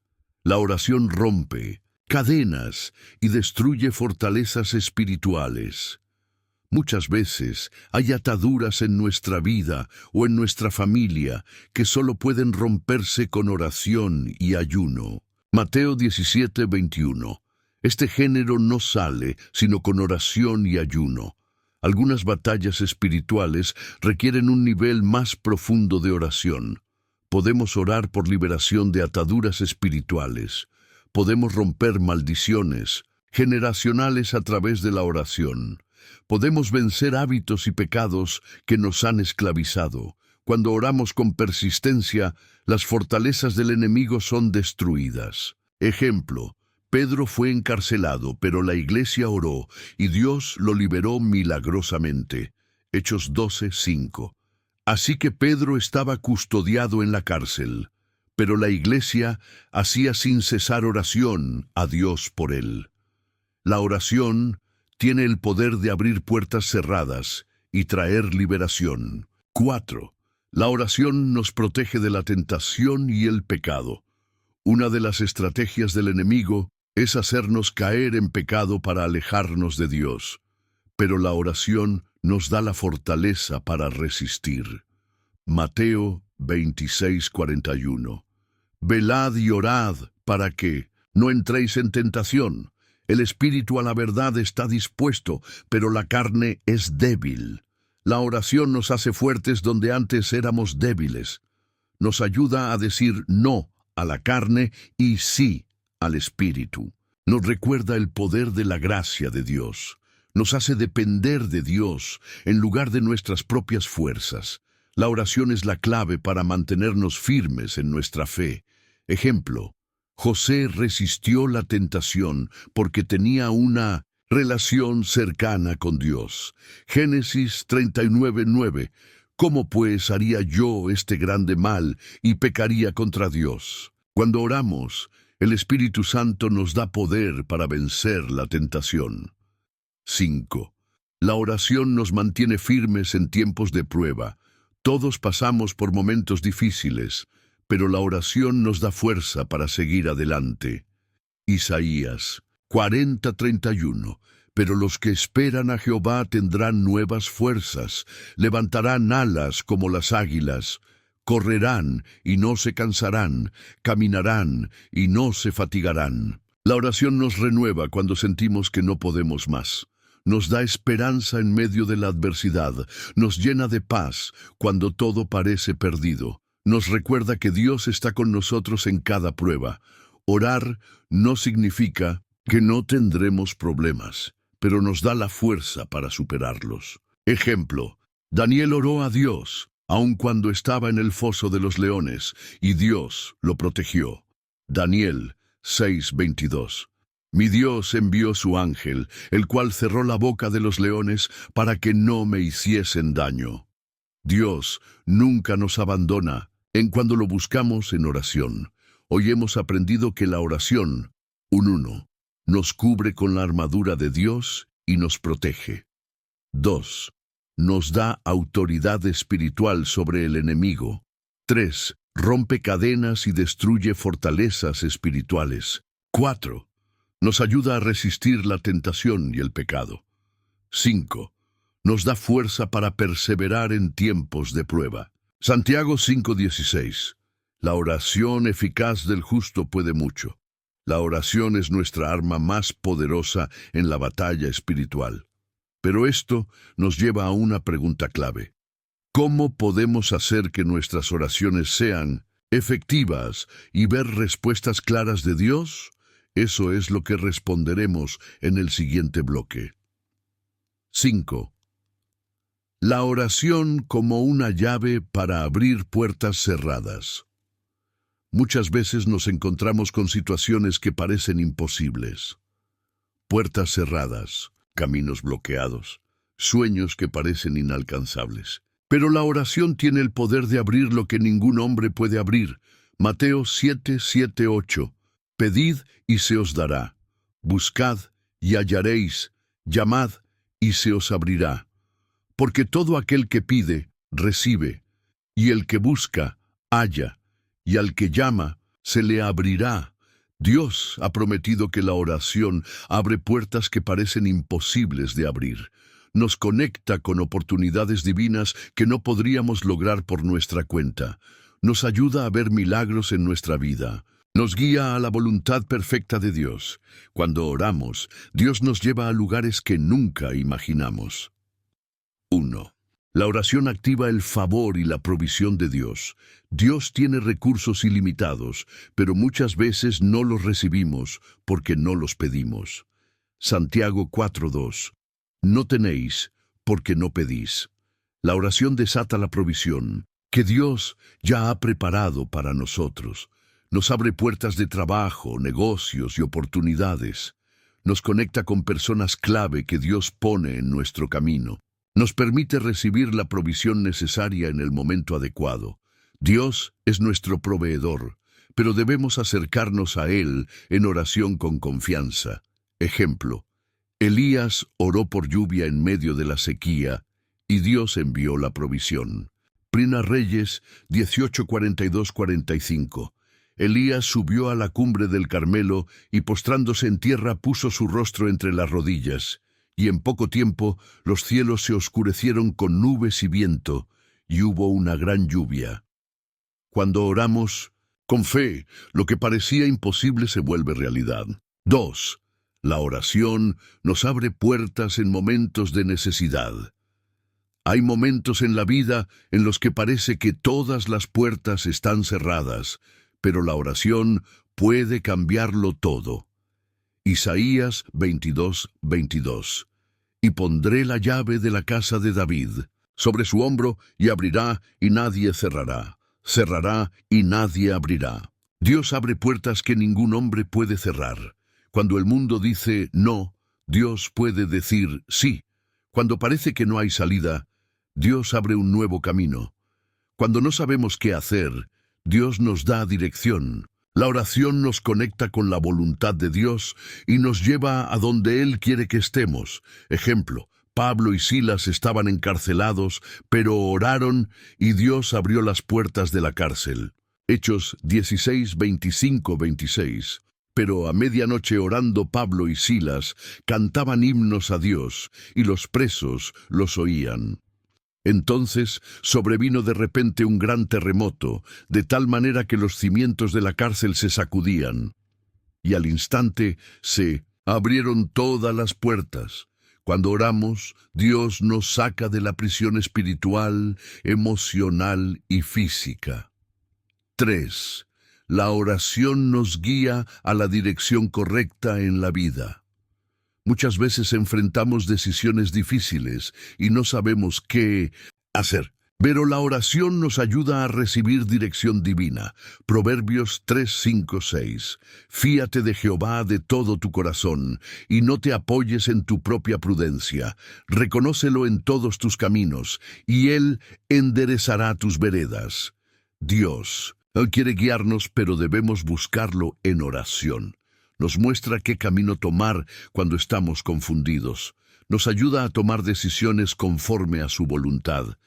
La oración rompe cadenas y destruye fortalezas espirituales. Muchas veces hay ataduras en nuestra vida o en nuestra familia que solo pueden romperse con oración y ayuno. Mateo 17:21. Este género no sale sino con oración y ayuno. Algunas batallas espirituales requieren un nivel más profundo de oración. Podemos orar por liberación de ataduras espirituales. Podemos romper maldiciones generacionales a través de la oración. Podemos vencer hábitos y pecados que nos han esclavizado. Cuando oramos con persistencia, las fortalezas del enemigo son destruidas. Ejemplo: Pedro fue encarcelado, pero la iglesia oró y Dios lo liberó milagrosamente. Hechos 12:5. Así que Pedro estaba custodiado en la cárcel, pero la iglesia hacía sin cesar oración a Dios por él. La oración tiene el poder de abrir puertas cerradas y traer liberación. 4. La oración nos protege de la tentación y el pecado. Una de las estrategias del enemigo es hacernos caer en pecado para alejarnos de Dios, pero la oración nos da la fortaleza para resistir. Mateo 26:41. Velad y orad para que no entréis en tentación. El espíritu a la verdad está dispuesto, pero la carne es débil. La oración nos hace fuertes donde antes éramos débiles. Nos ayuda a decir no a la carne y sí al Espíritu. Nos recuerda el poder de la gracia de Dios. Nos hace depender de Dios en lugar de nuestras propias fuerzas. La oración es la clave para mantenernos firmes en nuestra fe. Ejemplo: José resistió la tentación porque tenía una relación cercana con Dios. Génesis 39:9. ¿Cómo pues haría yo este grande mal y pecaría contra Dios? Cuando oramos, el Espíritu Santo nos da poder para vencer la tentación. 5. La oración nos mantiene firmes en tiempos de prueba. Todos pasamos por momentos difíciles, pero la oración nos da fuerza para seguir adelante. Isaías 40:31. Pero los que esperan a Jehová tendrán nuevas fuerzas, levantarán alas como las águilas, correrán y no se cansarán, caminarán y no se fatigarán. La oración nos renueva cuando sentimos que no podemos más. Nos da esperanza en medio de la adversidad, nos llena de paz cuando todo parece perdido. Nos recuerda que Dios está con nosotros en cada prueba. Orar no significa que no tendremos problemas, pero nos da la fuerza para superarlos. Ejemplo, Daniel oró a Dios, aun cuando estaba en el foso de los leones, y Dios lo protegió. Daniel 6:22. Mi Dios envió su ángel, el cual cerró la boca de los leones para que no me hiciesen daño. Dios nunca nos abandona en cuando lo buscamos en oración. Hoy hemos aprendido que la oración, 1, nos cubre con la armadura de Dios y nos protege. 2, nos da autoridad espiritual sobre el enemigo. 3, rompe cadenas y destruye fortalezas espirituales. 4, nos ayuda a resistir la tentación y el pecado. 5, nos da fuerza para perseverar en tiempos de prueba. Santiago 5:16. La oración eficaz del justo puede mucho. La oración es nuestra arma más poderosa en la batalla espiritual. Pero esto nos lleva a una pregunta clave. ¿Cómo podemos hacer que nuestras oraciones sean efectivas y ver respuestas claras de Dios? Eso es lo que responderemos en el siguiente bloque. 5. La oración como una llave para abrir puertas cerradas. Muchas veces nos encontramos con situaciones que parecen imposibles. Puertas cerradas, caminos bloqueados, sueños que parecen inalcanzables. Pero la oración tiene el poder de abrir lo que ningún hombre puede abrir. Mateo 7:7-8. Pedid y se os dará. Buscad y hallaréis. Llamad y se os abrirá. Porque todo aquel que pide, recibe. Y el que busca, halla. Y al que llama, se le abrirá. Dios ha prometido que la oración abre puertas que parecen imposibles de abrir. Nos conecta con oportunidades divinas que no podríamos lograr por nuestra cuenta. Nos ayuda a ver milagros en nuestra vida. Nos guía a la voluntad perfecta de Dios. Cuando oramos, Dios nos lleva a lugares que nunca imaginamos. 1. La oración activa el favor y la provisión de Dios. Dios tiene recursos ilimitados, pero muchas veces no los recibimos porque no los pedimos. Santiago 4:2. No tenéis porque no pedís. La oración desata la provisión que Dios ya ha preparado para nosotros. Nos abre puertas de trabajo, negocios y oportunidades. Nos conecta con personas clave que Dios pone en nuestro camino. Nos permite recibir la provisión necesaria en el momento adecuado. Dios es nuestro proveedor, pero debemos acercarnos a Él en oración con confianza. Ejemplo, Elías oró por lluvia en medio de la sequía y Dios envió la provisión. Primera Reyes 18:42-45. Elías subió a la cumbre del Carmelo y postrándose en tierra puso su rostro entre las rodillas. Y en poco tiempo los cielos se oscurecieron con nubes y viento, y hubo una gran lluvia. Cuando oramos con fe, lo que parecía imposible se vuelve realidad. 2. La oración nos abre puertas en momentos de necesidad. Hay momentos en la vida en los que parece que todas las puertas están cerradas, pero la oración puede cambiarlo todo. Isaías 22:22. Y pondré la llave de la casa de David sobre su hombro, y abrirá y nadie cerrará. Cerrará y nadie abrirá. Dios abre puertas que ningún hombre puede cerrar. Cuando el mundo dice no, Dios puede decir sí. Cuando parece que no hay salida, Dios abre un nuevo camino. Cuando no sabemos qué hacer, Dios nos da dirección. La oración nos conecta con la voluntad de Dios y nos lleva a donde Él quiere que estemos. Ejemplo, Pablo y Silas estaban encarcelados, pero oraron y Dios abrió las puertas de la cárcel. Hechos 16:25-26. Pero a medianoche orando Pablo y Silas cantaban himnos a Dios, y los presos los oían. Entonces sobrevino de repente un gran terremoto, de tal manera que los cimientos de la cárcel se sacudían, y al instante se abrieron todas las puertas. Cuando oramos, Dios nos saca de la prisión espiritual, emocional y física. 3. La oración nos guía a la dirección correcta en la vida. Muchas veces enfrentamos decisiones difíciles y no sabemos qué hacer. Pero la oración nos ayuda a recibir dirección divina. Proverbios 3, 5, 6. Fíate de Jehová de todo tu corazón, y no te apoyes en tu propia prudencia. Reconócelo en todos tus caminos, y Él enderezará tus veredas. Dios quiere guiarnos, pero debemos buscarlo en oración. Nos muestra qué camino tomar cuando estamos confundidos. Nos ayuda a tomar decisiones conforme a su voluntad.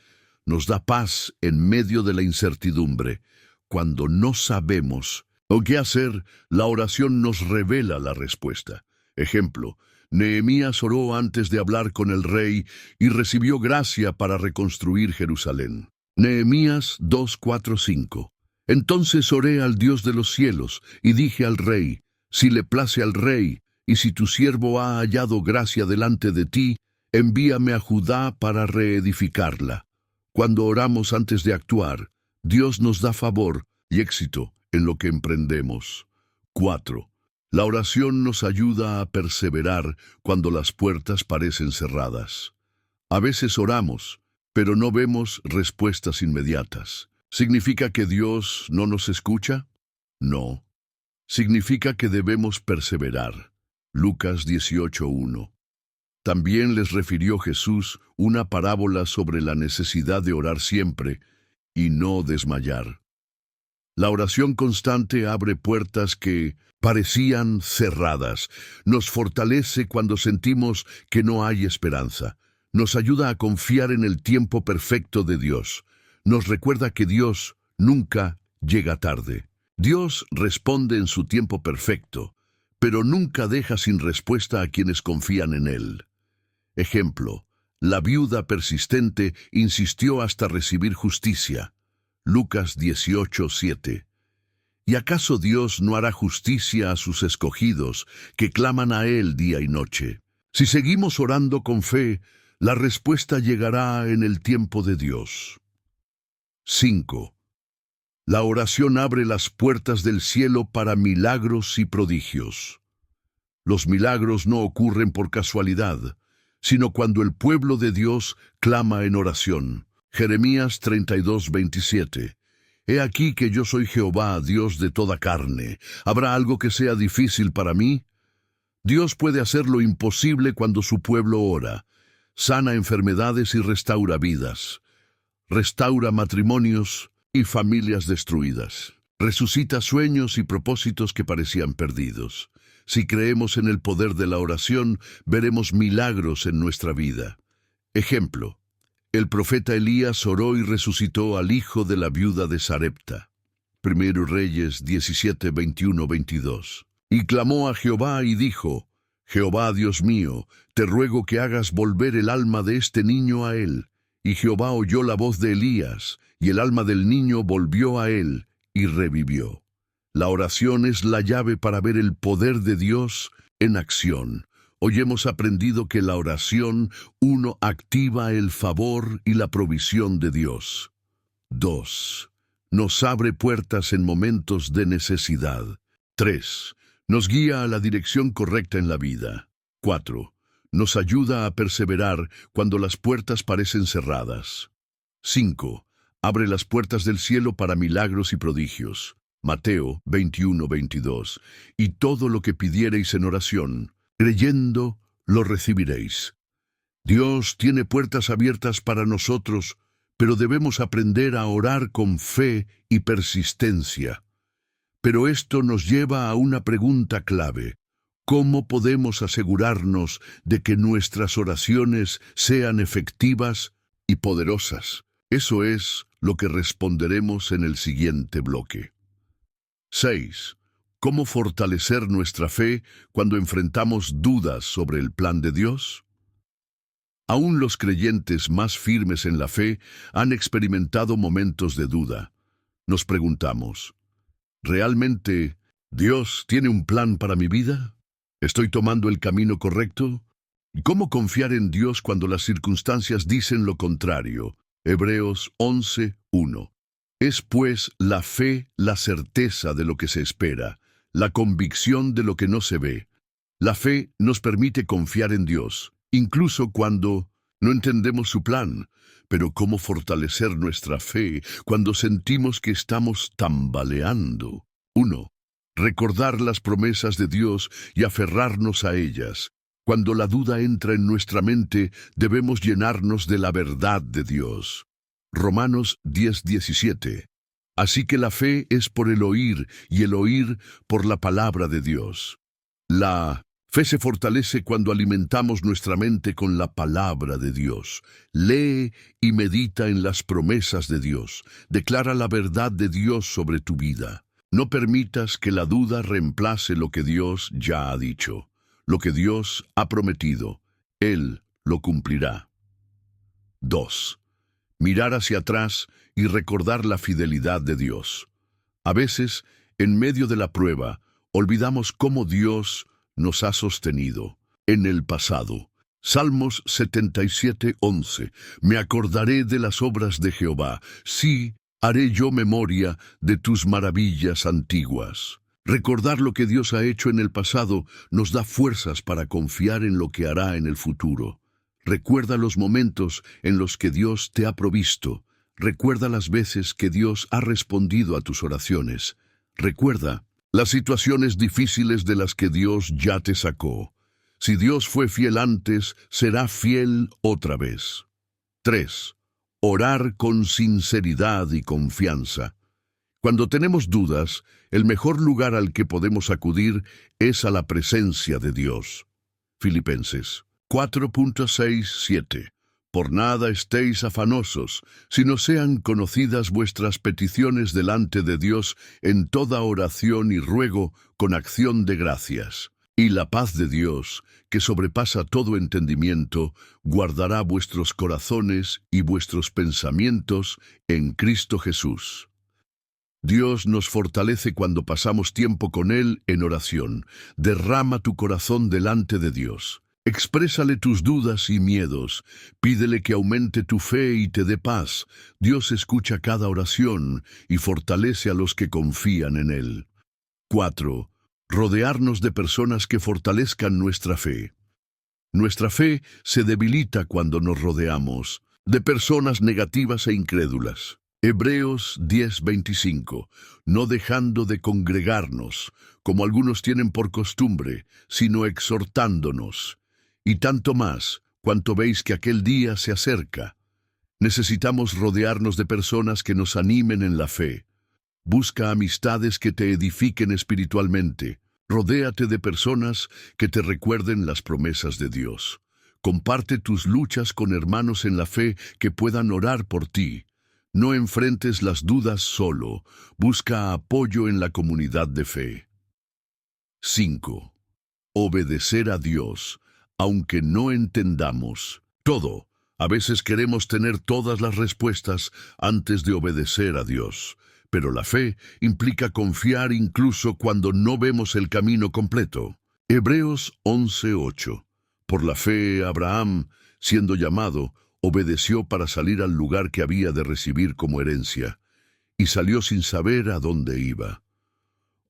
Nos da paz en medio de la incertidumbre. Cuando no sabemos qué hacer, la oración nos revela la respuesta. Ejemplo, Nehemías oró antes de hablar con el rey y recibió gracia para reconstruir Jerusalén. Nehemías 2, 4, 5. Entonces oré al Dios de los cielos y dije al rey: si le place al rey, y si tu siervo ha hallado gracia delante de ti, envíame a Judá para reedificarla. Cuando oramos antes de actuar, Dios nos da favor y éxito en lo que emprendemos. 4. La oración nos ayuda a perseverar cuando las puertas parecen cerradas. A veces oramos, pero no vemos respuestas inmediatas. ¿Significa que Dios no nos escucha? No. Significa que debemos perseverar. Lucas 18:1. También les refirió Jesús una parábola sobre la necesidad de orar siempre y no desmayar. La oración constante abre puertas que parecían cerradas. Nos fortalece cuando sentimos que no hay esperanza. Nos ayuda a confiar en el tiempo perfecto de Dios. Nos recuerda que Dios nunca llega tarde. Dios responde en su tiempo perfecto, pero nunca deja sin respuesta a quienes confían en Él. Ejemplo, la viuda persistente insistió hasta recibir justicia. Lucas 18:7. ¿Y acaso Dios no hará justicia a sus escogidos, que claman a Él día y noche? Si seguimos orando con fe, la respuesta llegará en el tiempo de Dios. 5. La oración abre las puertas del cielo para milagros y prodigios. Los milagros no ocurren por casualidad, sino cuando el pueblo de Dios clama en oración. Jeremías 32:27. He aquí que yo soy Jehová, Dios de toda carne. ¿Habrá algo que sea difícil para mí? Dios puede hacer lo imposible cuando su pueblo ora. Sana enfermedades y restaura vidas. Restaura matrimonios y familias destruidas. Resucita sueños y propósitos que parecían perdidos. Si creemos en el poder de la oración, veremos milagros en nuestra vida. Ejemplo, el profeta Elías oró y resucitó al hijo de la viuda de Sarepta. 1 Reyes 17, 21, 22. Y clamó a Jehová y dijo: Jehová Dios mío, te ruego que hagas volver el alma de este niño a él. Y Jehová oyó la voz de Elías, y el alma del niño volvió a él, y revivió. La oración es la llave para ver el poder de Dios en acción. Hoy hemos aprendido que la oración, activa el favor y la provisión de Dios. 2. Nos abre puertas en momentos de necesidad. 3. Nos guía a la dirección correcta en la vida. 4. Nos ayuda a perseverar cuando las puertas parecen cerradas. 5. Abre las puertas del cielo para milagros y prodigios. Mateo 21:22. Y todo lo que pidiereis en oración, creyendo, lo recibiréis. Dios tiene puertas abiertas para nosotros, pero debemos aprender a orar con fe y persistencia. Pero esto nos lleva a una pregunta clave. ¿Cómo podemos asegurarnos de que nuestras oraciones sean efectivas y poderosas? Eso es lo que responderemos en el siguiente bloque. 6. ¿Cómo fortalecer nuestra fe cuando enfrentamos dudas sobre el plan de Dios? Aún los creyentes más firmes en la fe han experimentado momentos de duda. Nos preguntamos, ¿realmente Dios tiene un plan para mi vida? ¿Estoy tomando el camino correcto? ¿Cómo confiar en Dios cuando las circunstancias dicen lo contrario? Hebreos 11:1. Es pues la fe la certeza de lo que se espera, la convicción de lo que no se ve. La fe nos permite confiar en Dios, incluso cuando no entendemos su plan. Pero ¿cómo fortalecer nuestra fe cuando sentimos que estamos tambaleando? 1. Recordar las promesas de Dios y aferrarnos a ellas. Cuando la duda entra en nuestra mente, debemos llenarnos de la verdad de Dios. Romanos 10:17. Así que la fe es por el oír y el oír por la palabra de Dios. La fe se fortalece cuando alimentamos nuestra mente con la palabra de Dios. Lee y medita en las promesas de Dios. Declara la verdad de Dios sobre tu vida. No permitas que la duda reemplace lo que Dios ya ha dicho. Lo que Dios ha prometido, Él lo cumplirá. 2. Mirar hacia atrás y recordar la fidelidad de Dios. A veces, en medio de la prueba, olvidamos cómo Dios nos ha sostenido en el pasado. Salmos 77:11. Me acordaré de las obras de Jehová. Sí, haré yo memoria de tus maravillas antiguas. Recordar lo que Dios ha hecho en el pasado nos da fuerzas para confiar en lo que hará en el futuro. Recuerda los momentos en los que Dios te ha provisto. Recuerda las veces que Dios ha respondido a tus oraciones. Recuerda las situaciones difíciles de las que Dios ya te sacó. Si Dios fue fiel antes, será fiel otra vez. 3. Orar con sinceridad y confianza. Cuando tenemos dudas, el mejor lugar al que podemos acudir es a la presencia de Dios. Filipenses 4:6-7. Por nada estéis afanosos, sino sean conocidas vuestras peticiones delante de Dios en toda oración y ruego con acción de gracias. Y la paz de Dios, que sobrepasa todo entendimiento, guardará vuestros corazones y vuestros pensamientos en Cristo Jesús. Dios nos fortalece cuando pasamos tiempo con Él en oración. Derrama tu corazón delante de Dios. Exprésale tus dudas y miedos. Pídele que aumente tu fe y te dé paz. Dios escucha cada oración y fortalece a los que confían en Él. 4. Rodearnos de personas que fortalezcan nuestra fe. Nuestra fe se debilita cuando nos rodeamos de personas negativas e incrédulas. Hebreos 10:25. No dejando de congregarnos, como algunos tienen por costumbre, sino exhortándonos. Y tanto más, cuanto veis que aquel día se acerca. Necesitamos rodearnos de personas que nos animen en la fe. Busca amistades que te edifiquen espiritualmente. Rodéate de personas que te recuerden las promesas de Dios. Comparte tus luchas con hermanos en la fe que puedan orar por ti. No enfrentes las dudas solo. Busca apoyo en la comunidad de fe. 5. Obedecer a Dios, aunque no entendamos todo. A veces queremos tener todas las respuestas antes de obedecer a Dios. Pero la fe implica confiar incluso cuando no vemos el camino completo. Hebreos 11:8. Por la fe, Abraham, siendo llamado, obedeció para salir al lugar que había de recibir como herencia, y salió sin saber a dónde iba.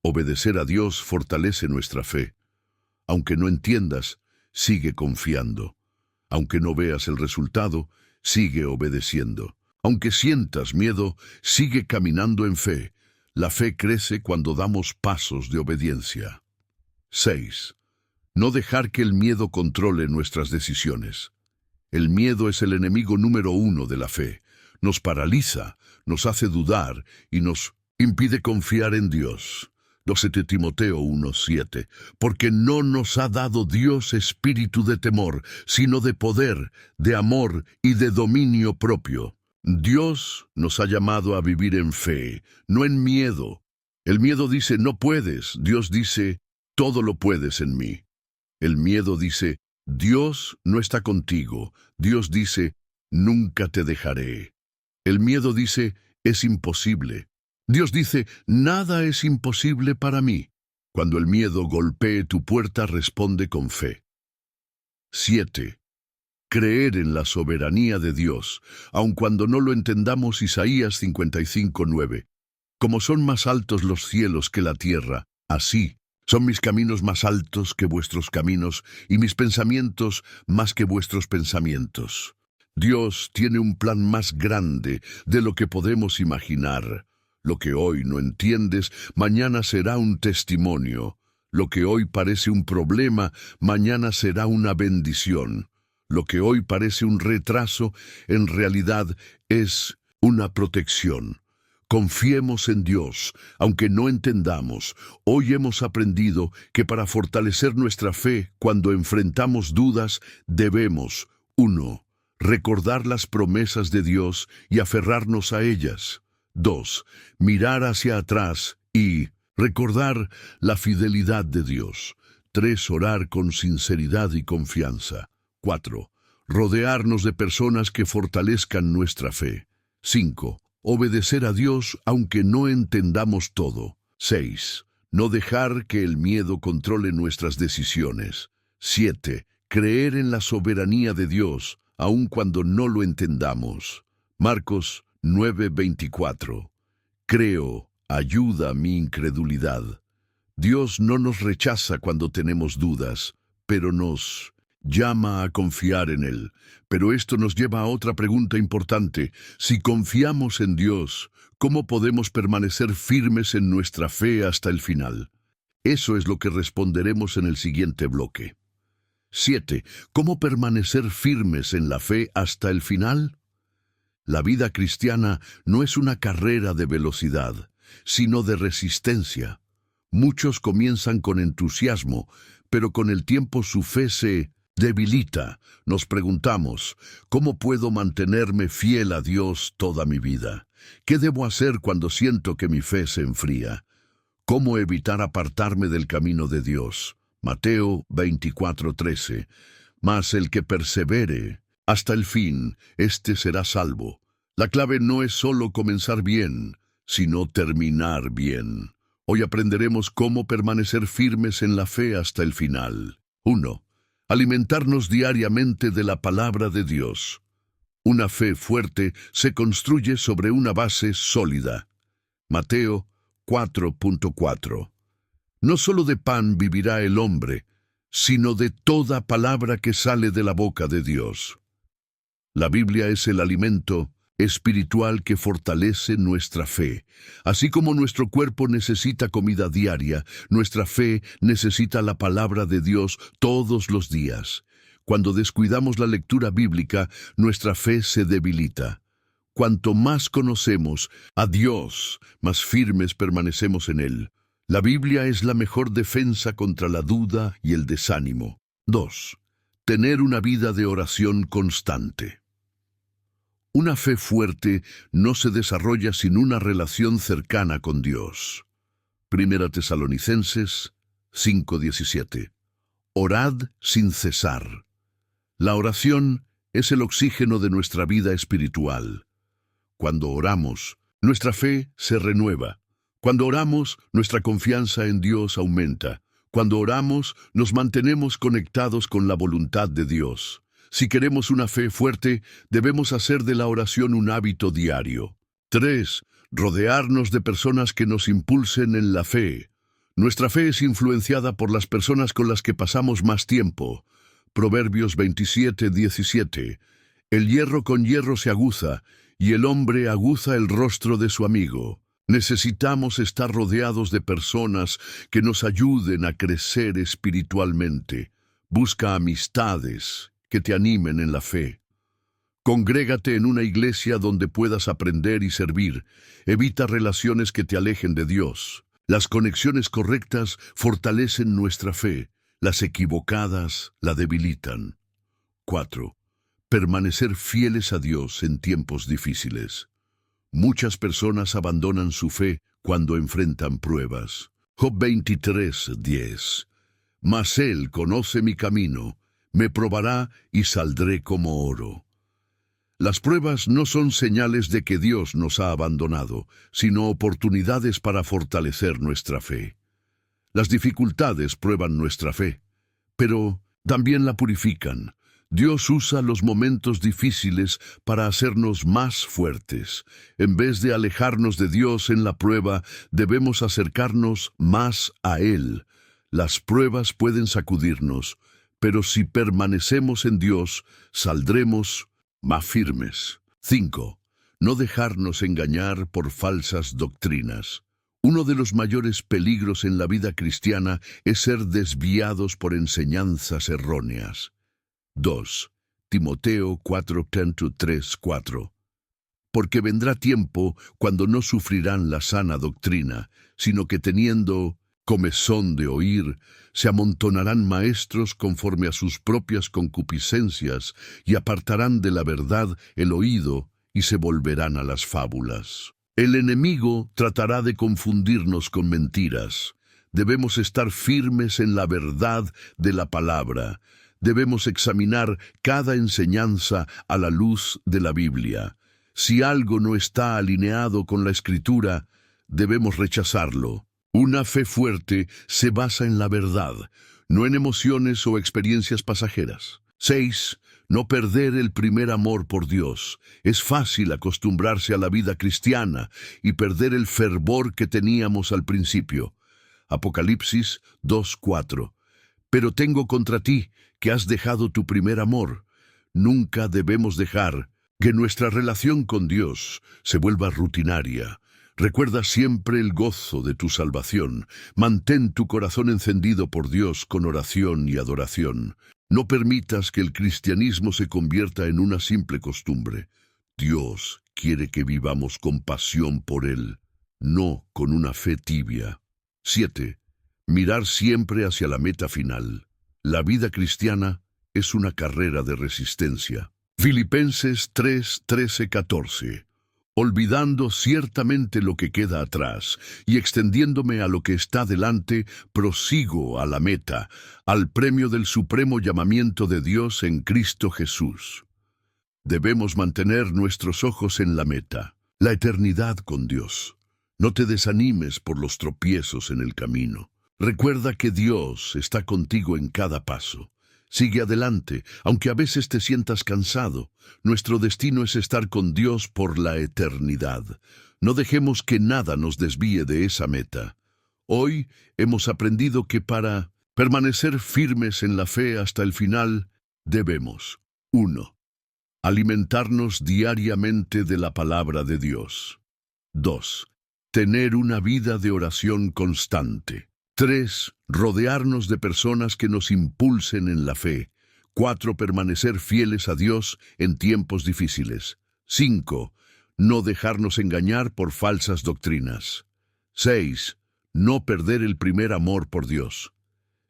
Obedecer a Dios fortalece nuestra fe. Aunque no entiendas, sigue confiando. Aunque no veas el resultado, sigue obedeciendo. Aunque sientas miedo, sigue caminando en fe. La fe crece cuando damos pasos de obediencia. 6. No dejar que el miedo controle nuestras decisiones. El miedo es el enemigo número 1 de la fe. Nos paraliza, nos hace dudar y nos impide confiar en Dios. 2 Timoteo 1:7. Porque no nos ha dado Dios espíritu de temor, sino de poder, de amor y de dominio propio. Dios nos ha llamado a vivir en fe, no en miedo. El miedo dice, no puedes. Dios dice, todo lo puedes en mí. El miedo dice, Dios no está contigo. Dios dice, nunca te dejaré. El miedo dice, es imposible. Dios dice, nada es imposible para mí. Cuando el miedo golpee tu puerta, responde con fe. 7. Creer en la soberanía de Dios, aun cuando no lo entendamos. Isaías 55:9. Como son más altos los cielos que la tierra, así son mis caminos más altos que vuestros caminos, y mis pensamientos más que vuestros pensamientos. Dios tiene un plan más grande de lo que podemos imaginar. Lo que hoy no entiendes, mañana será un testimonio. Lo que hoy parece un problema, mañana será una bendición. Lo que hoy parece un retraso, en realidad es una protección. Confiemos en Dios, aunque no entendamos. Hoy hemos aprendido que para fortalecer nuestra fe cuando enfrentamos dudas, debemos 1. Recordar las promesas de Dios y aferrarnos a ellas. 2. Mirar hacia atrás y recordar la fidelidad de Dios. 3. Orar con sinceridad y confianza. 4. Rodearnos de personas que fortalezcan nuestra fe. 5. Obedecer a Dios aunque no entendamos todo. 6. No dejar que el miedo controle nuestras decisiones. 7. Creer en la soberanía de Dios aun cuando no lo entendamos. Marcos 9:24. Creo, ayuda mi incredulidad. Dios no nos rechaza cuando tenemos dudas, pero nos llama a confiar en Él. Pero esto nos lleva a otra pregunta importante. Si confiamos en Dios, ¿cómo podemos permanecer firmes en nuestra fe hasta el final? Eso es lo que responderemos en el siguiente bloque. 7. ¿Cómo permanecer firmes en la fe hasta el final? La vida cristiana no es una carrera de velocidad, sino de resistencia. Muchos comienzan con entusiasmo, pero con el tiempo su fe se debilita. Nos preguntamos, ¿cómo puedo mantenerme fiel a Dios toda mi vida? ¿Qué debo hacer cuando siento que mi fe se enfría? ¿Cómo evitar apartarme del camino de Dios? Mateo 24:13. Mas el que persevere hasta el fin, éste será salvo. La clave no es solo comenzar bien, sino terminar bien. Hoy aprenderemos cómo permanecer firmes en la fe hasta el final. 1. Alimentarnos diariamente de la palabra de Dios. Una fe fuerte se construye sobre una base sólida. Mateo 4:4. No solo de pan vivirá el hombre, sino de toda palabra que sale de la boca de Dios. La Biblia es el alimento espiritual que fortalece nuestra fe. Así como nuestro cuerpo necesita comida diaria, nuestra fe necesita la palabra de Dios todos los días. Cuando descuidamos la lectura bíblica, nuestra fe se debilita. Cuanto más conocemos a Dios, más firmes permanecemos en Él. La Biblia es la mejor defensa contra la duda y el desánimo. 2. Tener una vida de oración constante. Una fe fuerte no se desarrolla sin una relación cercana con Dios. 1 Tesalonicenses 5:17. Orad sin cesar. La oración es el oxígeno de nuestra vida espiritual. Cuando oramos, nuestra fe se renueva. Cuando oramos, nuestra confianza en Dios aumenta. Cuando oramos, nos mantenemos conectados con la voluntad de Dios. Si queremos una fe fuerte, debemos hacer de la oración un hábito diario. 3. Rodearnos de personas que nos impulsen en la fe. Nuestra fe es influenciada por las personas con las que pasamos más tiempo. Proverbios 27:17. El hierro con hierro se aguza, y el hombre aguza el rostro de su amigo. Necesitamos estar rodeados de personas que nos ayuden a crecer espiritualmente. Busca amistades que te animen en la fe. Congrégate en una iglesia donde puedas aprender y servir. Evita relaciones que te alejen de Dios. Las conexiones correctas fortalecen nuestra fe. Las equivocadas la debilitan. 4. Permanecer fieles a Dios en tiempos difíciles. Muchas personas abandonan su fe cuando enfrentan pruebas. Job 23:10. Mas Él conoce mi camino, me probará y saldré como oro. Las pruebas no son señales de que Dios nos ha abandonado, sino oportunidades para fortalecer nuestra fe. Las dificultades prueban nuestra fe, pero también la purifican. Dios usa los momentos difíciles para hacernos más fuertes. En vez de alejarnos de Dios en la prueba, debemos acercarnos más a Él. Las pruebas pueden sacudirnos, pero si permanecemos en Dios, saldremos más firmes. 5. No dejarnos engañar por falsas doctrinas. Uno de los mayores peligros en la vida cristiana es ser desviados por enseñanzas erróneas. 2. Timoteo 4:3-4. Porque vendrá tiempo cuando no sufrirán la sana doctrina, sino que teniendo comezón de oír, se amontonarán maestros conforme a sus propias concupiscencias y apartarán de la verdad el oído y se volverán a las fábulas. El enemigo tratará de confundirnos con mentiras. Debemos estar firmes en la verdad de la palabra. Debemos examinar cada enseñanza a la luz de la Biblia. Si algo no está alineado con la Escritura, debemos rechazarlo. Una fe fuerte se basa en la verdad, no en emociones o experiencias pasajeras. 6. No perder el primer amor por Dios. Es fácil acostumbrarse a la vida cristiana y perder el fervor que teníamos al principio. Apocalipsis 2:4. Pero tengo contra ti que has dejado tu primer amor. Nunca debemos dejar que nuestra relación con Dios se vuelva rutinaria. Recuerda siempre el gozo de tu salvación. Mantén tu corazón encendido por Dios con oración y adoración. No permitas que el cristianismo se convierta en una simple costumbre. Dios quiere que vivamos con pasión por Él, no con una fe tibia. 7. Mirar siempre hacia la meta final. La vida cristiana es una carrera de resistencia. Filipenses 3:13-14. Olvidando ciertamente lo que queda atrás y extendiéndome a lo que está delante, prosigo a la meta, al premio del supremo llamamiento de Dios en Cristo Jesús. Debemos mantener nuestros ojos en la meta, la eternidad con Dios. No te desanimes por los tropiezos en el camino. Recuerda que Dios está contigo en cada paso. Sigue adelante, aunque a veces te sientas cansado. Nuestro destino es estar con Dios por la eternidad. No dejemos que nada nos desvíe de esa meta. Hoy hemos aprendido que para permanecer firmes en la fe hasta el final, debemos 1. Alimentarnos diariamente de la palabra de Dios. 2. Tener una vida de oración constante. 3. Rodearnos de personas que nos impulsen en la fe. 4. Permanecer fieles a Dios en tiempos difíciles. 5. No dejarnos engañar por falsas doctrinas. 6. No perder el primer amor por Dios.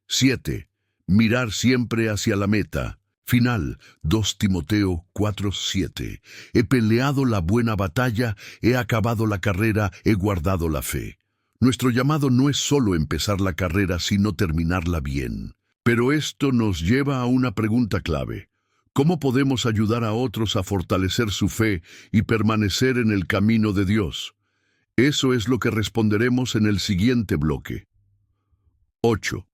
7. Mirar siempre hacia la meta final. 2 Timoteo 4:7. He peleado la buena batalla, he acabado la carrera, he guardado la fe. Nuestro llamado no es solo empezar la carrera, sino terminarla bien. Pero esto nos lleva a una pregunta clave. ¿Cómo podemos ayudar a otros a fortalecer su fe y permanecer en el camino de Dios? Eso es lo que responderemos en el siguiente bloque. 8.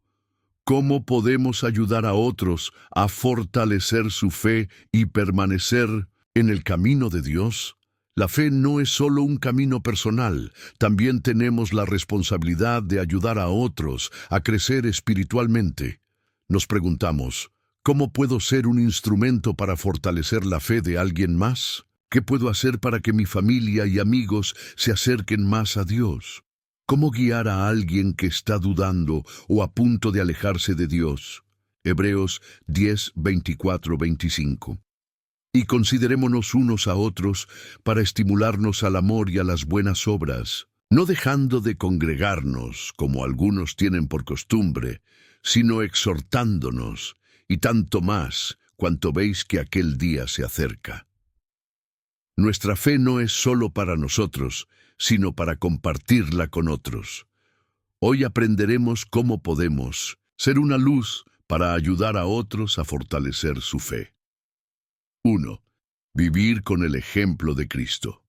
¿Cómo podemos ayudar a otros a fortalecer su fe y permanecer en el camino de Dios? La fe no es solo un camino personal, también tenemos la responsabilidad de ayudar a otros a crecer espiritualmente. Nos preguntamos, ¿cómo puedo ser un instrumento para fortalecer la fe de alguien más? ¿Qué puedo hacer para que mi familia y amigos se acerquen más a Dios? ¿Cómo guiar a alguien que está dudando o a punto de alejarse de Dios? Hebreos 10:24-25. Y considerémonos unos a otros para estimularnos al amor y a las buenas obras, no dejando de congregarnos, como algunos tienen por costumbre, sino exhortándonos, y tanto más cuanto veis que aquel día se acerca. Nuestra fe no es solo para nosotros, sino para compartirla con otros. Hoy aprenderemos cómo podemos ser una luz para ayudar a otros a fortalecer su fe. 1. Vivir con el ejemplo de Cristo.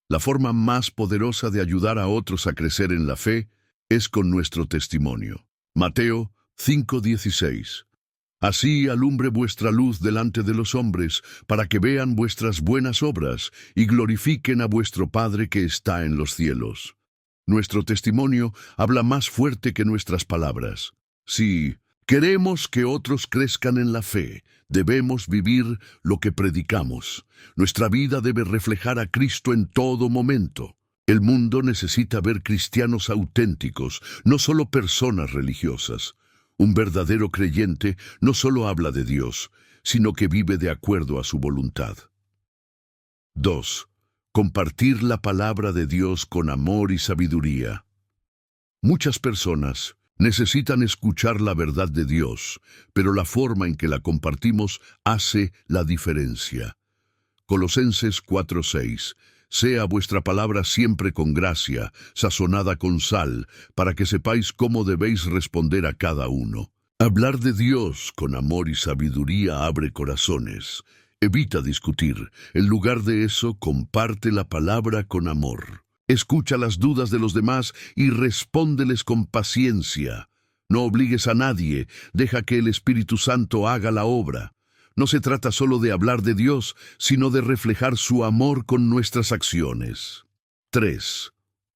La forma más poderosa de ayudar a otros a crecer en la fe es con nuestro testimonio. Mateo 5:16. Así alumbre vuestra luz delante de los hombres, para que vean vuestras buenas obras y glorifiquen a vuestro Padre que está en los cielos. Nuestro testimonio habla más fuerte que nuestras palabras. Si queremos que otros crezcan en la fe, debemos vivir lo que predicamos. Nuestra vida debe reflejar a Cristo en todo momento. El mundo necesita ver cristianos auténticos, no solo personas religiosas. Un verdadero creyente no solo habla de Dios, sino que vive de acuerdo a su voluntad. 2. Compartir la palabra de Dios con amor y sabiduría. Muchas personas necesitan escuchar la verdad de Dios, pero la forma en que la compartimos hace la diferencia. Colosenses 4:6. Sea vuestra palabra siempre con gracia, sazonada con sal, para que sepáis cómo debéis responder a cada uno. Hablar de Dios con amor y sabiduría abre corazones. Evita discutir. En lugar de eso, comparte la palabra con amor. Escucha las dudas de los demás y respóndeles con paciencia. No obligues a nadie, deja que el Espíritu Santo haga la obra. No se trata solo de hablar de Dios, sino de reflejar su amor con nuestras acciones. 3.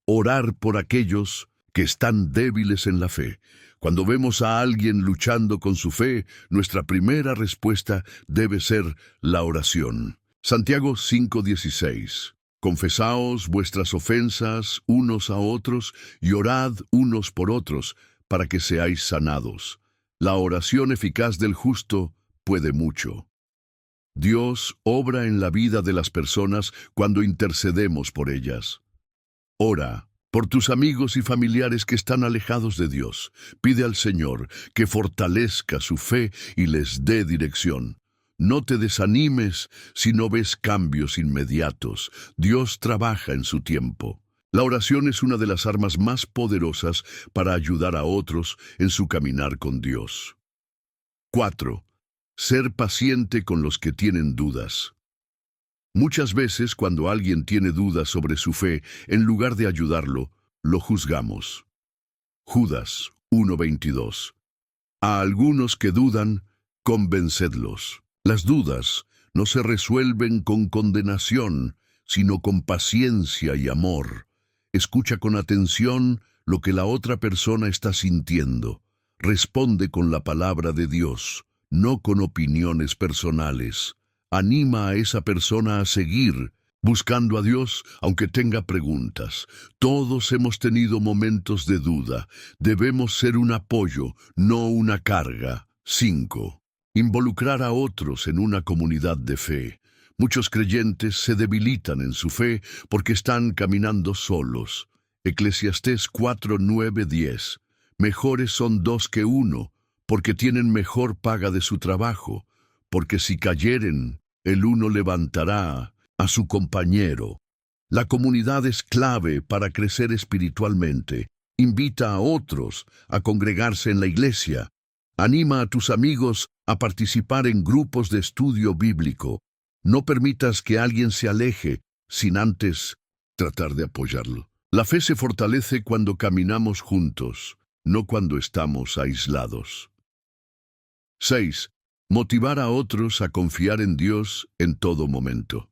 Orar por aquellos que están débiles en la fe. Cuando vemos a alguien luchando con su fe, nuestra primera respuesta debe ser la oración. Santiago 5:16. Confesaos vuestras ofensas unos a otros y orad unos por otros, para que seáis sanados. La oración eficaz del justo puede mucho. Dios obra en la vida de las personas cuando intercedemos por ellas. Ora por tus amigos y familiares que están alejados de Dios. Pide al Señor que fortalezca su fe y les dé dirección. No te desanimes si no ves cambios inmediatos. Dios trabaja en su tiempo. La oración es una de las armas más poderosas para ayudar a otros en su caminar con Dios. 4. Ser paciente con los que tienen dudas. Muchas veces cuando alguien tiene dudas sobre su fe, en lugar de ayudarlo, lo juzgamos. Judas 1:22. A algunos que dudan, convencedlos. Las dudas no se resuelven con condenación, sino con paciencia y amor. Escucha con atención lo que la otra persona está sintiendo. Responde con la palabra de Dios, no con opiniones personales. Anima a esa persona a seguir, buscando a Dios aunque tenga preguntas. Todos hemos tenido momentos de duda. Debemos ser un apoyo, no una carga. 5. Involucrar a otros en una comunidad de fe. Muchos creyentes se debilitan en su fe porque están caminando solos. Eclesiastés 4:9-10. Mejores son dos que uno, porque tienen mejor paga de su trabajo, porque si cayeren, el uno levantará a su compañero. La comunidad es clave para crecer espiritualmente. Invita a otros a congregarse en la iglesia. Anima a tus amigos a participar en grupos de estudio bíblico. No permitas que alguien se aleje sin antes tratar de apoyarlo. La fe se fortalece cuando caminamos juntos, no cuando estamos aislados. 6. Motivar a otros a confiar en Dios en todo momento.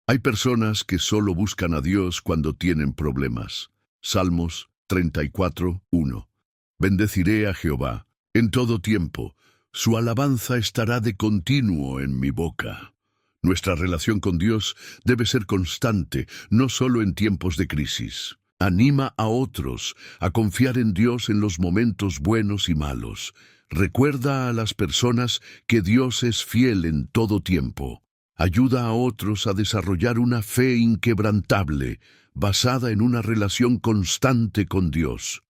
Hay personas que solo buscan a Dios cuando tienen problemas. Salmos 34:1. Bendeciré a Jehová en todo tiempo. Su alabanza estará de continuo en mi boca. Nuestra relación con Dios debe ser constante, no solo en tiempos de crisis. Anima a otros a confiar en Dios en los momentos buenos y malos. Recuerda a las personas que Dios es fiel en todo tiempo. Ayuda a otros a desarrollar una fe inquebrantable, basada en una relación constante con Dios.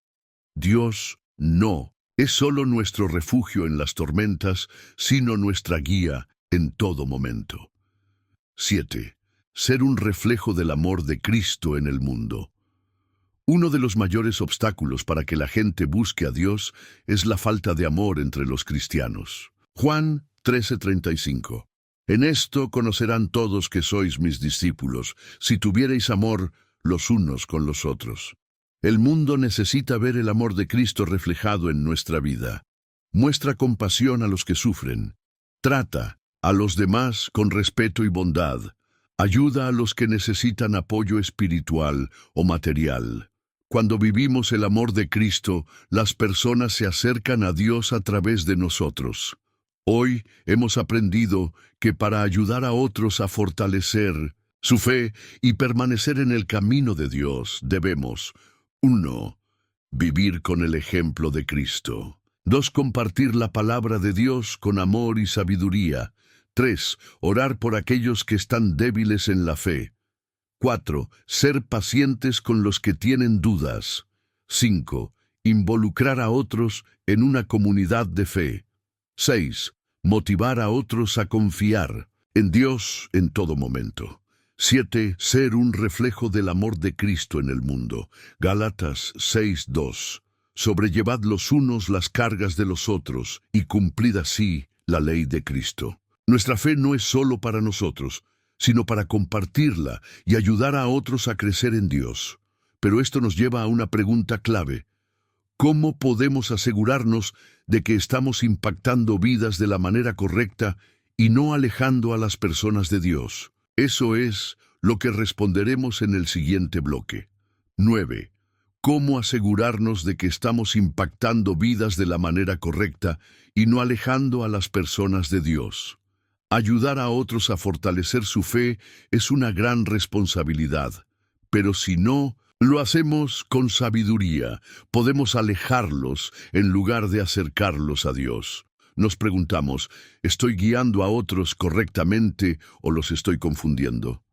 Dios no es solo nuestro refugio en las tormentas, sino nuestra guía en todo momento. 7. ser un reflejo del amor de Cristo en el mundo. Uno de los mayores obstáculos para que la gente busque a Dios es la falta de amor entre los cristianos. Juan 13:35. En esto conocerán todos que sois mis discípulos, si tuviereis amor los unos con los otros. El mundo necesita ver el amor de Cristo reflejado en nuestra vida. Muestra compasión a los que sufren. Trata a los demás con respeto y bondad. Ayuda a los que necesitan apoyo espiritual o material. Cuando vivimos el amor de Cristo, las personas se acercan a Dios a través de nosotros. Hoy hemos aprendido que para ayudar a otros a fortalecer su fe y permanecer en el camino de Dios, debemos 1. Vivir con el ejemplo de Cristo. 2. Compartir la palabra de Dios con amor y sabiduría. 3. Orar por aquellos que están débiles en la fe. 4. Ser pacientes con los que tienen dudas. 5. Involucrar a otros en una comunidad de fe. 6. Motivar a otros a confiar en Dios en todo momento. 7. Ser un reflejo del amor de Cristo en el mundo. Gálatas 6:2. Sobrellevad los unos las cargas de los otros y cumplid así la ley de Cristo. Nuestra fe no es solo para nosotros, sino para compartirla y ayudar a otros a crecer en Dios. Pero esto nos lleva a una pregunta clave. ¿Cómo podemos asegurarnos de que estamos impactando vidas de la manera correcta y no alejando a las personas de Dios? Eso es lo que responderemos en el siguiente bloque. 9. ¿Cómo asegurarnos de que estamos impactando vidas de la manera correcta y no alejando a las personas de Dios? Ayudar a otros a fortalecer su fe es una gran responsabilidad, pero si no lo hacemos con sabiduría, podemos alejarlos en lugar de acercarlos a Dios. Nos preguntamos, ¿estoy guiando a otros correctamente o los estoy confundiendo?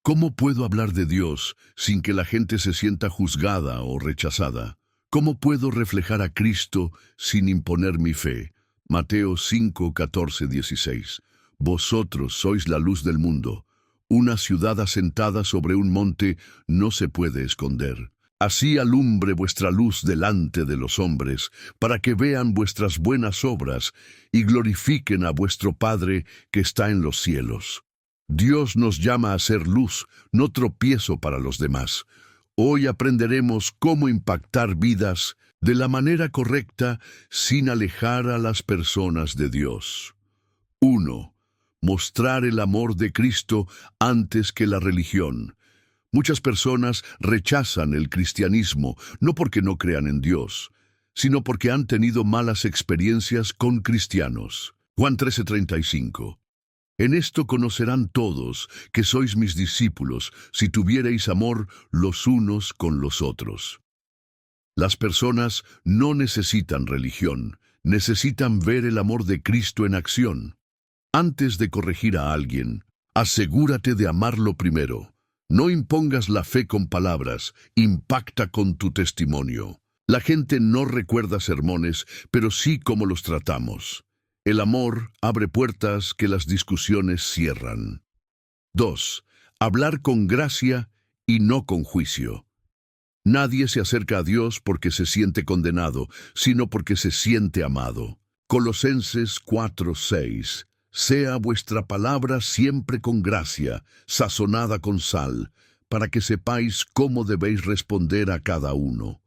¿Cómo puedo hablar de Dios sin que la gente se sienta juzgada o rechazada? ¿Cómo puedo reflejar a Cristo sin imponer mi fe? Mateo 5:14-16. Vosotros sois la luz del mundo. Una ciudad asentada sobre un monte no se puede esconder. Así alumbre vuestra luz delante de los hombres, para que vean vuestras buenas obras y glorifiquen a vuestro Padre que está en los cielos. Dios nos llama a ser luz, no tropiezo para los demás. Hoy aprenderemos cómo impactar vidas de la manera correcta sin alejar a las personas de Dios. 1. Mostrar el amor de Cristo antes que la religión. Muchas personas rechazan el cristianismo, no porque no crean en Dios, sino porque han tenido malas experiencias con cristianos. Juan 13:35. En esto conocerán todos que sois mis discípulos, si tuviereis amor los unos con los otros. Las personas no necesitan religión, necesitan ver el amor de Cristo en acción. Antes de corregir a alguien, asegúrate de amarlo primero. No impongas la fe con palabras, impacta con tu testimonio. La gente no recuerda sermones, pero sí cómo los tratamos. El amor abre puertas que las discusiones cierran. 2. Hablar con gracia y no con juicio. Nadie se acerca a Dios porque se siente condenado, sino porque se siente amado. Colosenses 4:6. Sea vuestra palabra siempre con gracia, sazonada con sal, para que sepáis cómo debéis responder a cada uno.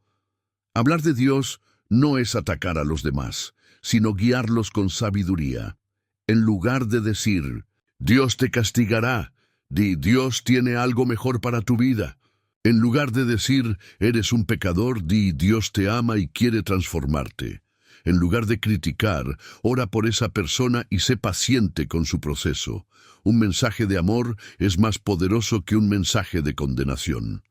Hablar de Dios no es atacar a los demás, sino guiarlos con sabiduría. En lugar de decir, Dios te castigará, di, Dios tiene algo mejor para tu vida. En lugar de decir, eres un pecador, di, Dios te ama y quiere transformarte. En lugar de criticar, ora por esa persona y sé paciente con su proceso. Un mensaje de amor es más poderoso que un mensaje de condenación.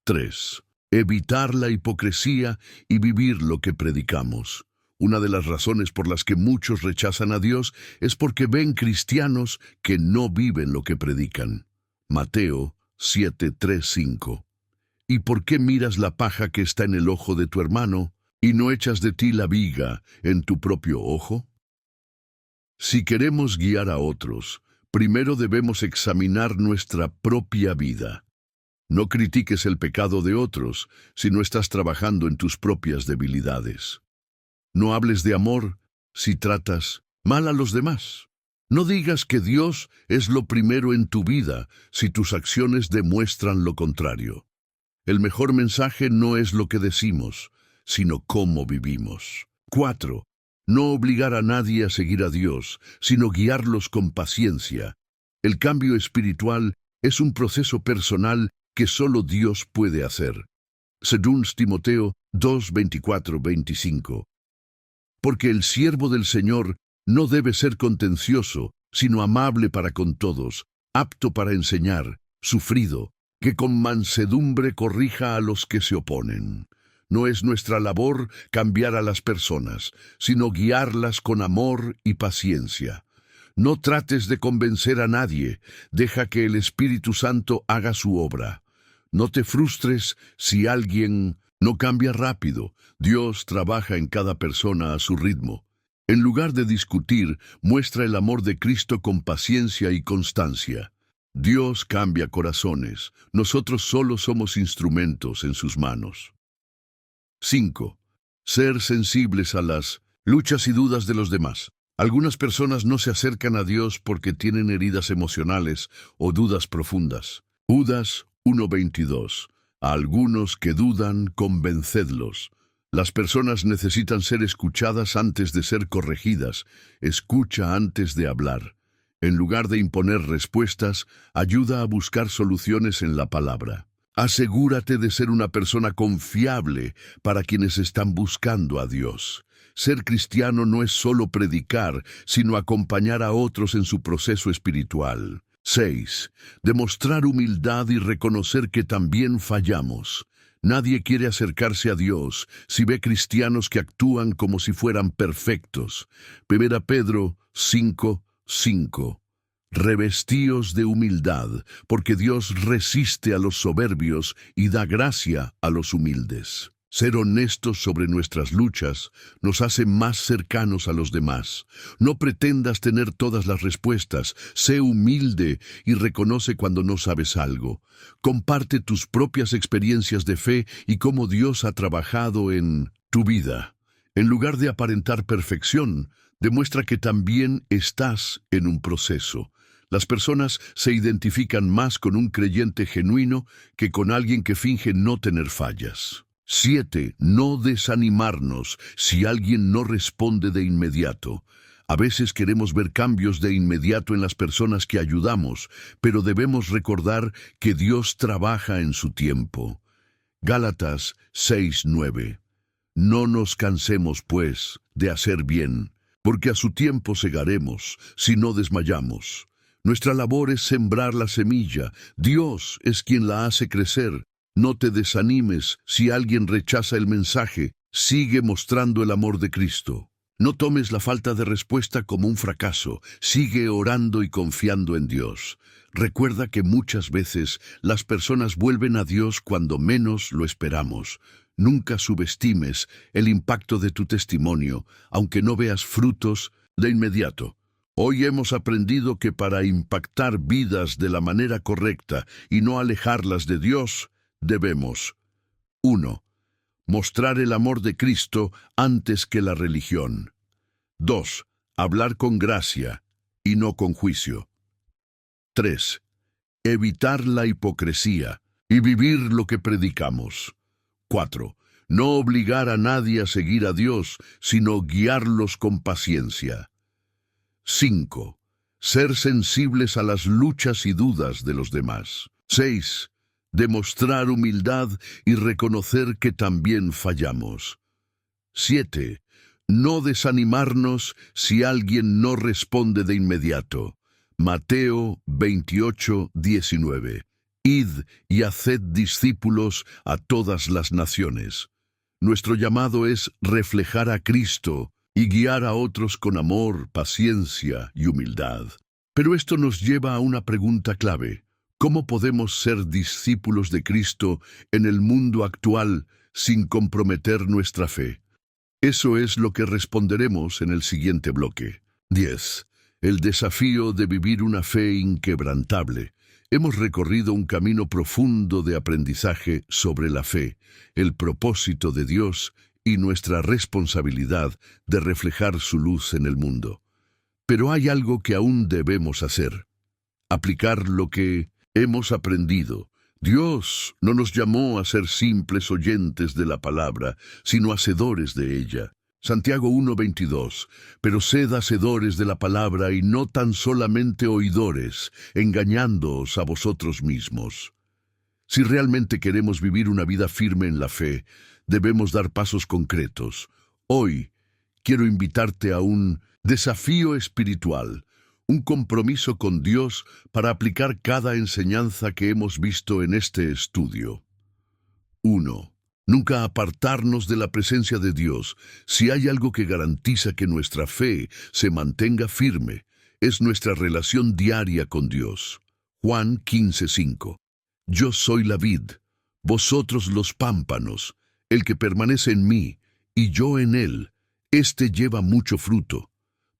3. Evitar la hipocresía y vivir lo que predicamos. Una de las razones por las que muchos rechazan a Dios es porque ven cristianos que no viven lo que predican. Mateo 7:3-5. ¿Y por qué miras la paja que está en el ojo de tu hermano y no echas de ti la viga en tu propio ojo? Si queremos guiar a otros, primero debemos examinar nuestra propia vida. No critiques el pecado de otros si no estás trabajando en tus propias debilidades. No hables de amor si tratas mal a los demás. No digas que Dios es lo primero en tu vida si tus acciones demuestran lo contrario. El mejor mensaje no es lo que decimos, sino cómo vivimos. 4. No obligar a nadie a seguir a Dios, sino guiarlos con paciencia. El cambio espiritual es un proceso personal que solo Dios puede hacer. Según Timoteo 2, 24, 25. Porque el siervo del Señor no debe ser contencioso, sino amable para con todos, apto para enseñar, sufrido, que con mansedumbre corrija a los que se oponen. No es nuestra labor cambiar a las personas, sino guiarlas con amor y paciencia. No trates de convencer a nadie, deja que el Espíritu Santo haga su obra. No te frustres si alguien no cambia rápido. Dios trabaja en cada persona a su ritmo. En lugar de discutir, muestra el amor de Cristo con paciencia y constancia. Dios cambia corazones. Nosotros solo somos instrumentos en sus manos. 5. Ser sensibles a las luchas y dudas de los demás. Algunas personas no se acercan a Dios porque tienen heridas emocionales o dudas profundas. Judas 1:22. A algunos que dudan, convencedlos. Las personas necesitan ser escuchadas antes de ser corregidas. Escucha antes de hablar. En lugar de imponer respuestas, ayuda a buscar soluciones en la palabra. Asegúrate de ser una persona confiable para quienes están buscando a Dios. Ser cristiano no es solo predicar, sino acompañar a otros en su proceso espiritual. 6. Demostrar humildad y reconocer que también fallamos. Nadie quiere acercarse a Dios si ve cristianos que actúan como si fueran perfectos. 1 Pedro 5:5. Revestíos de humildad, porque Dios resiste a los soberbios y da gracia a los humildes. Ser honestos sobre nuestras luchas nos hace más cercanos a los demás. No pretendas tener todas las respuestas. Sé humilde y reconoce cuando no sabes algo. Comparte tus propias experiencias de fe y cómo Dios ha trabajado en tu vida. En lugar de aparentar perfección, demuestra que también estás en un proceso. Las personas se identifican más con un creyente genuino que con alguien que finge no tener fallas. 7. No desanimarnos si alguien no responde de inmediato. A veces queremos ver cambios de inmediato en las personas que ayudamos, pero debemos recordar que Dios trabaja en su tiempo. Gálatas 6:9. No nos cansemos, pues, de hacer bien, porque a su tiempo segaremos, si no desmayamos. Nuestra labor es sembrar la semilla. Dios es quien la hace crecer. No te desanimes si alguien rechaza el mensaje. Sigue mostrando el amor de Cristo. No tomes la falta de respuesta como un fracaso. Sigue orando y confiando en Dios. Recuerda que muchas veces las personas vuelven a Dios cuando menos lo esperamos. Nunca subestimes el impacto de tu testimonio, aunque no veas frutos de inmediato. Hoy hemos aprendido que para impactar vidas de la manera correcta y no alejarlas de Dios, debemos 1. Mostrar el amor de Cristo antes que la religión. 2. Hablar con gracia y no con juicio. 3. Evitar la hipocresía y vivir lo que predicamos. 4. No obligar a nadie a seguir a Dios, sino guiarlos con paciencia. 5. Ser sensibles a las luchas y dudas de los demás. 6. Demostrar humildad y reconocer que también fallamos. 7. No desanimarnos si alguien no responde de inmediato. Mateo 28:19. Id y haced discípulos a todas las naciones. Nuestro llamado es reflejar a Cristo y guiar a otros con amor, paciencia y humildad. Pero esto nos lleva a una pregunta clave. ¿Cómo podemos ser discípulos de Cristo en el mundo actual sin comprometer nuestra fe? Eso es lo que responderemos en el siguiente bloque. 10. El desafío de vivir una fe inquebrantable. Hemos recorrido un camino profundo de aprendizaje sobre la fe, el propósito de Dios y nuestra responsabilidad de reflejar su luz en el mundo. Pero hay algo que aún debemos hacer: aplicar lo que hemos aprendido. Dios no nos llamó a ser simples oyentes de la palabra, sino hacedores de ella. Santiago 1:22, pero sed hacedores de la palabra y no tan solamente oidores, engañándoos a vosotros mismos. Si realmente queremos vivir una vida firme en la fe, debemos dar pasos concretos. Hoy quiero invitarte a un desafío espiritual, un compromiso con Dios para aplicar cada enseñanza que hemos visto en este estudio. 1. Nunca apartarnos de la presencia de Dios. Si hay algo que garantiza que nuestra fe se mantenga firme, es nuestra relación diaria con Dios. Juan 15:5. Yo soy la vid, vosotros los pámpanos. El que permanece en mí y yo en él, éste lleva mucho fruto,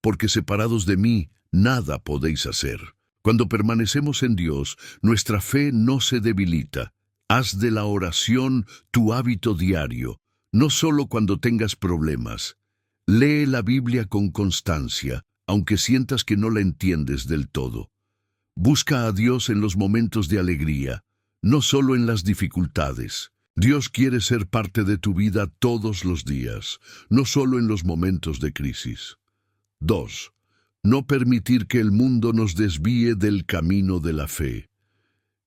porque separados de mí nada podéis hacer. Cuando permanecemos en Dios, nuestra fe no se debilita. Haz de la oración tu hábito diario, no solo cuando tengas problemas. Lee la Biblia con constancia, aunque sientas que no la entiendes del todo. Busca a Dios en los momentos de alegría, no solo en las dificultades. Dios quiere ser parte de tu vida todos los días, no solo en los momentos de crisis. 2. No permitir que el mundo nos desvíe del camino de la fe.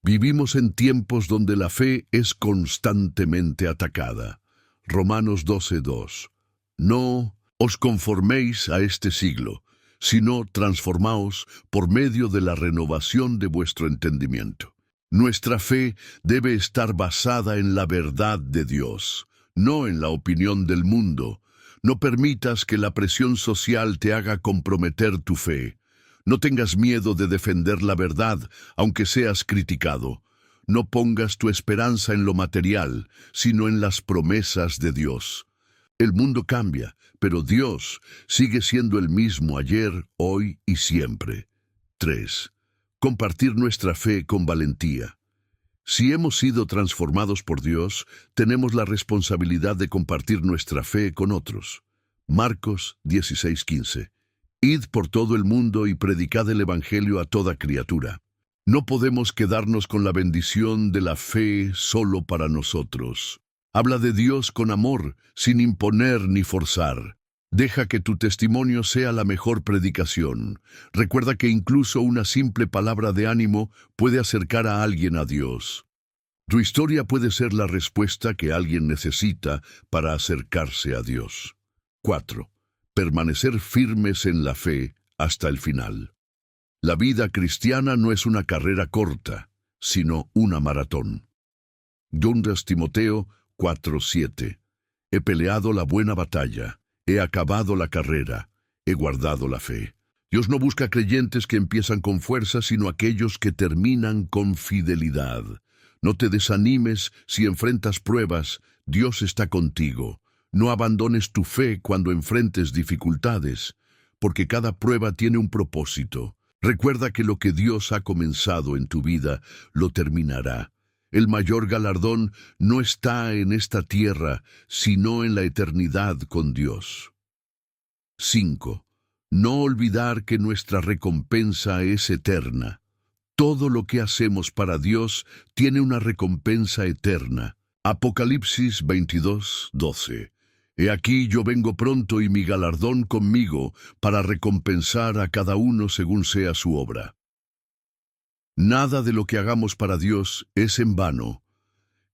Vivimos en tiempos donde la fe es constantemente atacada. Romanos 12:2. No os conforméis a este siglo, sino transformaos por medio de la renovación de vuestro entendimiento. Nuestra fe debe estar basada en la verdad de Dios, no en la opinión del mundo. No permitas que la presión social te haga comprometer tu fe. No tengas miedo de defender la verdad, aunque seas criticado. No pongas tu esperanza en lo material, sino en las promesas de Dios. El mundo cambia, pero Dios sigue siendo el mismo ayer, hoy y siempre. 3. Compartir nuestra fe con valentía. Si hemos sido transformados por Dios, tenemos la responsabilidad de compartir nuestra fe con otros. Marcos 16:15. Id por todo el mundo y predicad el Evangelio a toda criatura. No podemos quedarnos con la bendición de la fe solo para nosotros. Habla de Dios con amor, sin imponer ni forzar. Deja que tu testimonio sea la mejor predicación. Recuerda que incluso una simple palabra de ánimo puede acercar a alguien a Dios. Tu historia puede ser la respuesta que alguien necesita para acercarse a Dios. 4. Permanecer firmes en la fe hasta el final. La vida cristiana no es una carrera corta, sino una maratón. 2 Timoteo 4:7. He peleado la buena batalla, he acabado la carrera, he guardado la fe. Dios no busca creyentes que empiezan con fuerza, sino aquellos que terminan con fidelidad. No te desanimes si enfrentas pruebas, Dios está contigo. No abandones tu fe cuando enfrentes dificultades, porque cada prueba tiene un propósito. Recuerda que lo que Dios ha comenzado en tu vida, lo terminará. El mayor galardón no está en esta tierra, sino en la eternidad con Dios. 5. No olvidar que nuestra recompensa es eterna. Todo lo que hacemos para Dios tiene una recompensa eterna. Apocalipsis 22:12. He aquí yo vengo pronto y mi galardón conmigo para recompensar a cada uno según sea su obra. Nada de lo que hagamos para Dios es en vano.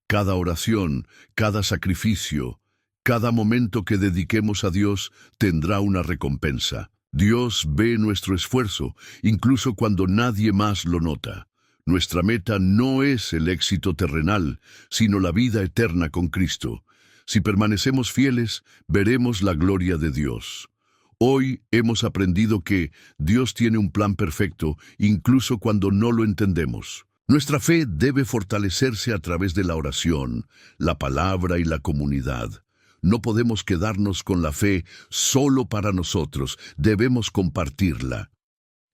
Cada oración, cada sacrificio, cada momento que dediquemos a Dios tendrá una recompensa. Dios ve nuestro esfuerzo, incluso cuando nadie más lo nota. Nuestra meta no es el éxito terrenal, sino la vida eterna con Cristo. Si permanecemos fieles, veremos la gloria de Dios. Hoy hemos aprendido que Dios tiene un plan perfecto, incluso cuando no lo entendemos. Nuestra fe debe fortalecerse a través de la oración, la palabra y la comunidad. No podemos quedarnos con la fe solo para nosotros, debemos compartirla.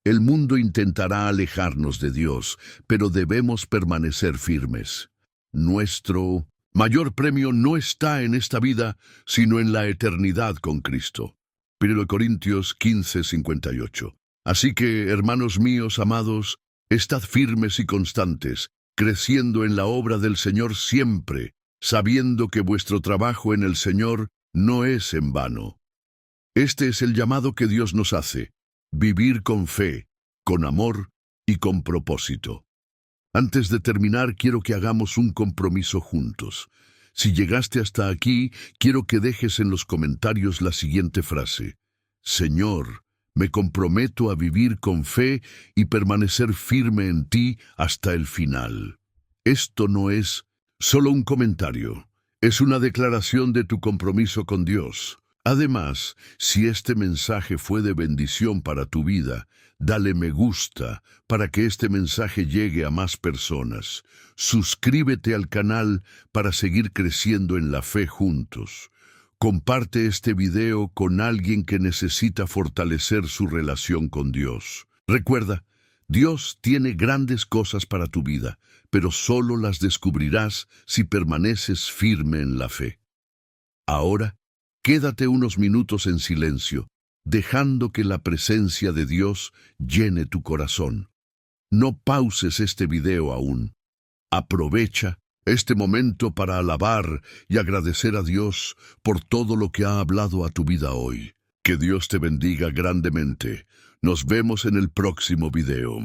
El mundo intentará alejarnos de Dios, pero debemos permanecer firmes. Nuestro mayor premio no está en esta vida, sino en la eternidad con Cristo. 1 Corintios 15:58. Así que, hermanos míos amados, estad firmes y constantes, creciendo en la obra del Señor siempre, sabiendo que vuestro trabajo en el Señor no es en vano. Este es el llamado que Dios nos hace: vivir con fe, con amor y con propósito. Antes de terminar, quiero que hagamos un compromiso juntos. Si llegaste hasta aquí, quiero que dejes en los comentarios la siguiente frase: Señor, me comprometo a vivir con fe y permanecer firme en ti hasta el final. Esto no es solo un comentario, es una declaración de tu compromiso con Dios. Además, si este mensaje fue de bendición para tu vida, dale me gusta para que este mensaje llegue a más personas. Suscríbete al canal para seguir creciendo en la fe juntos. Comparte este video con alguien que necesita fortalecer su relación con Dios. Recuerda, Dios tiene grandes cosas para tu vida, pero solo las descubrirás si permaneces firme en la fe. Ahora, quédate unos minutos en silencio, dejando que la presencia de Dios llene tu corazón. No pauses este video aún. Aprovecha este momento para alabar y agradecer a Dios por todo lo que ha hablado a tu vida hoy. Que Dios te bendiga grandemente. Nos vemos en el próximo video.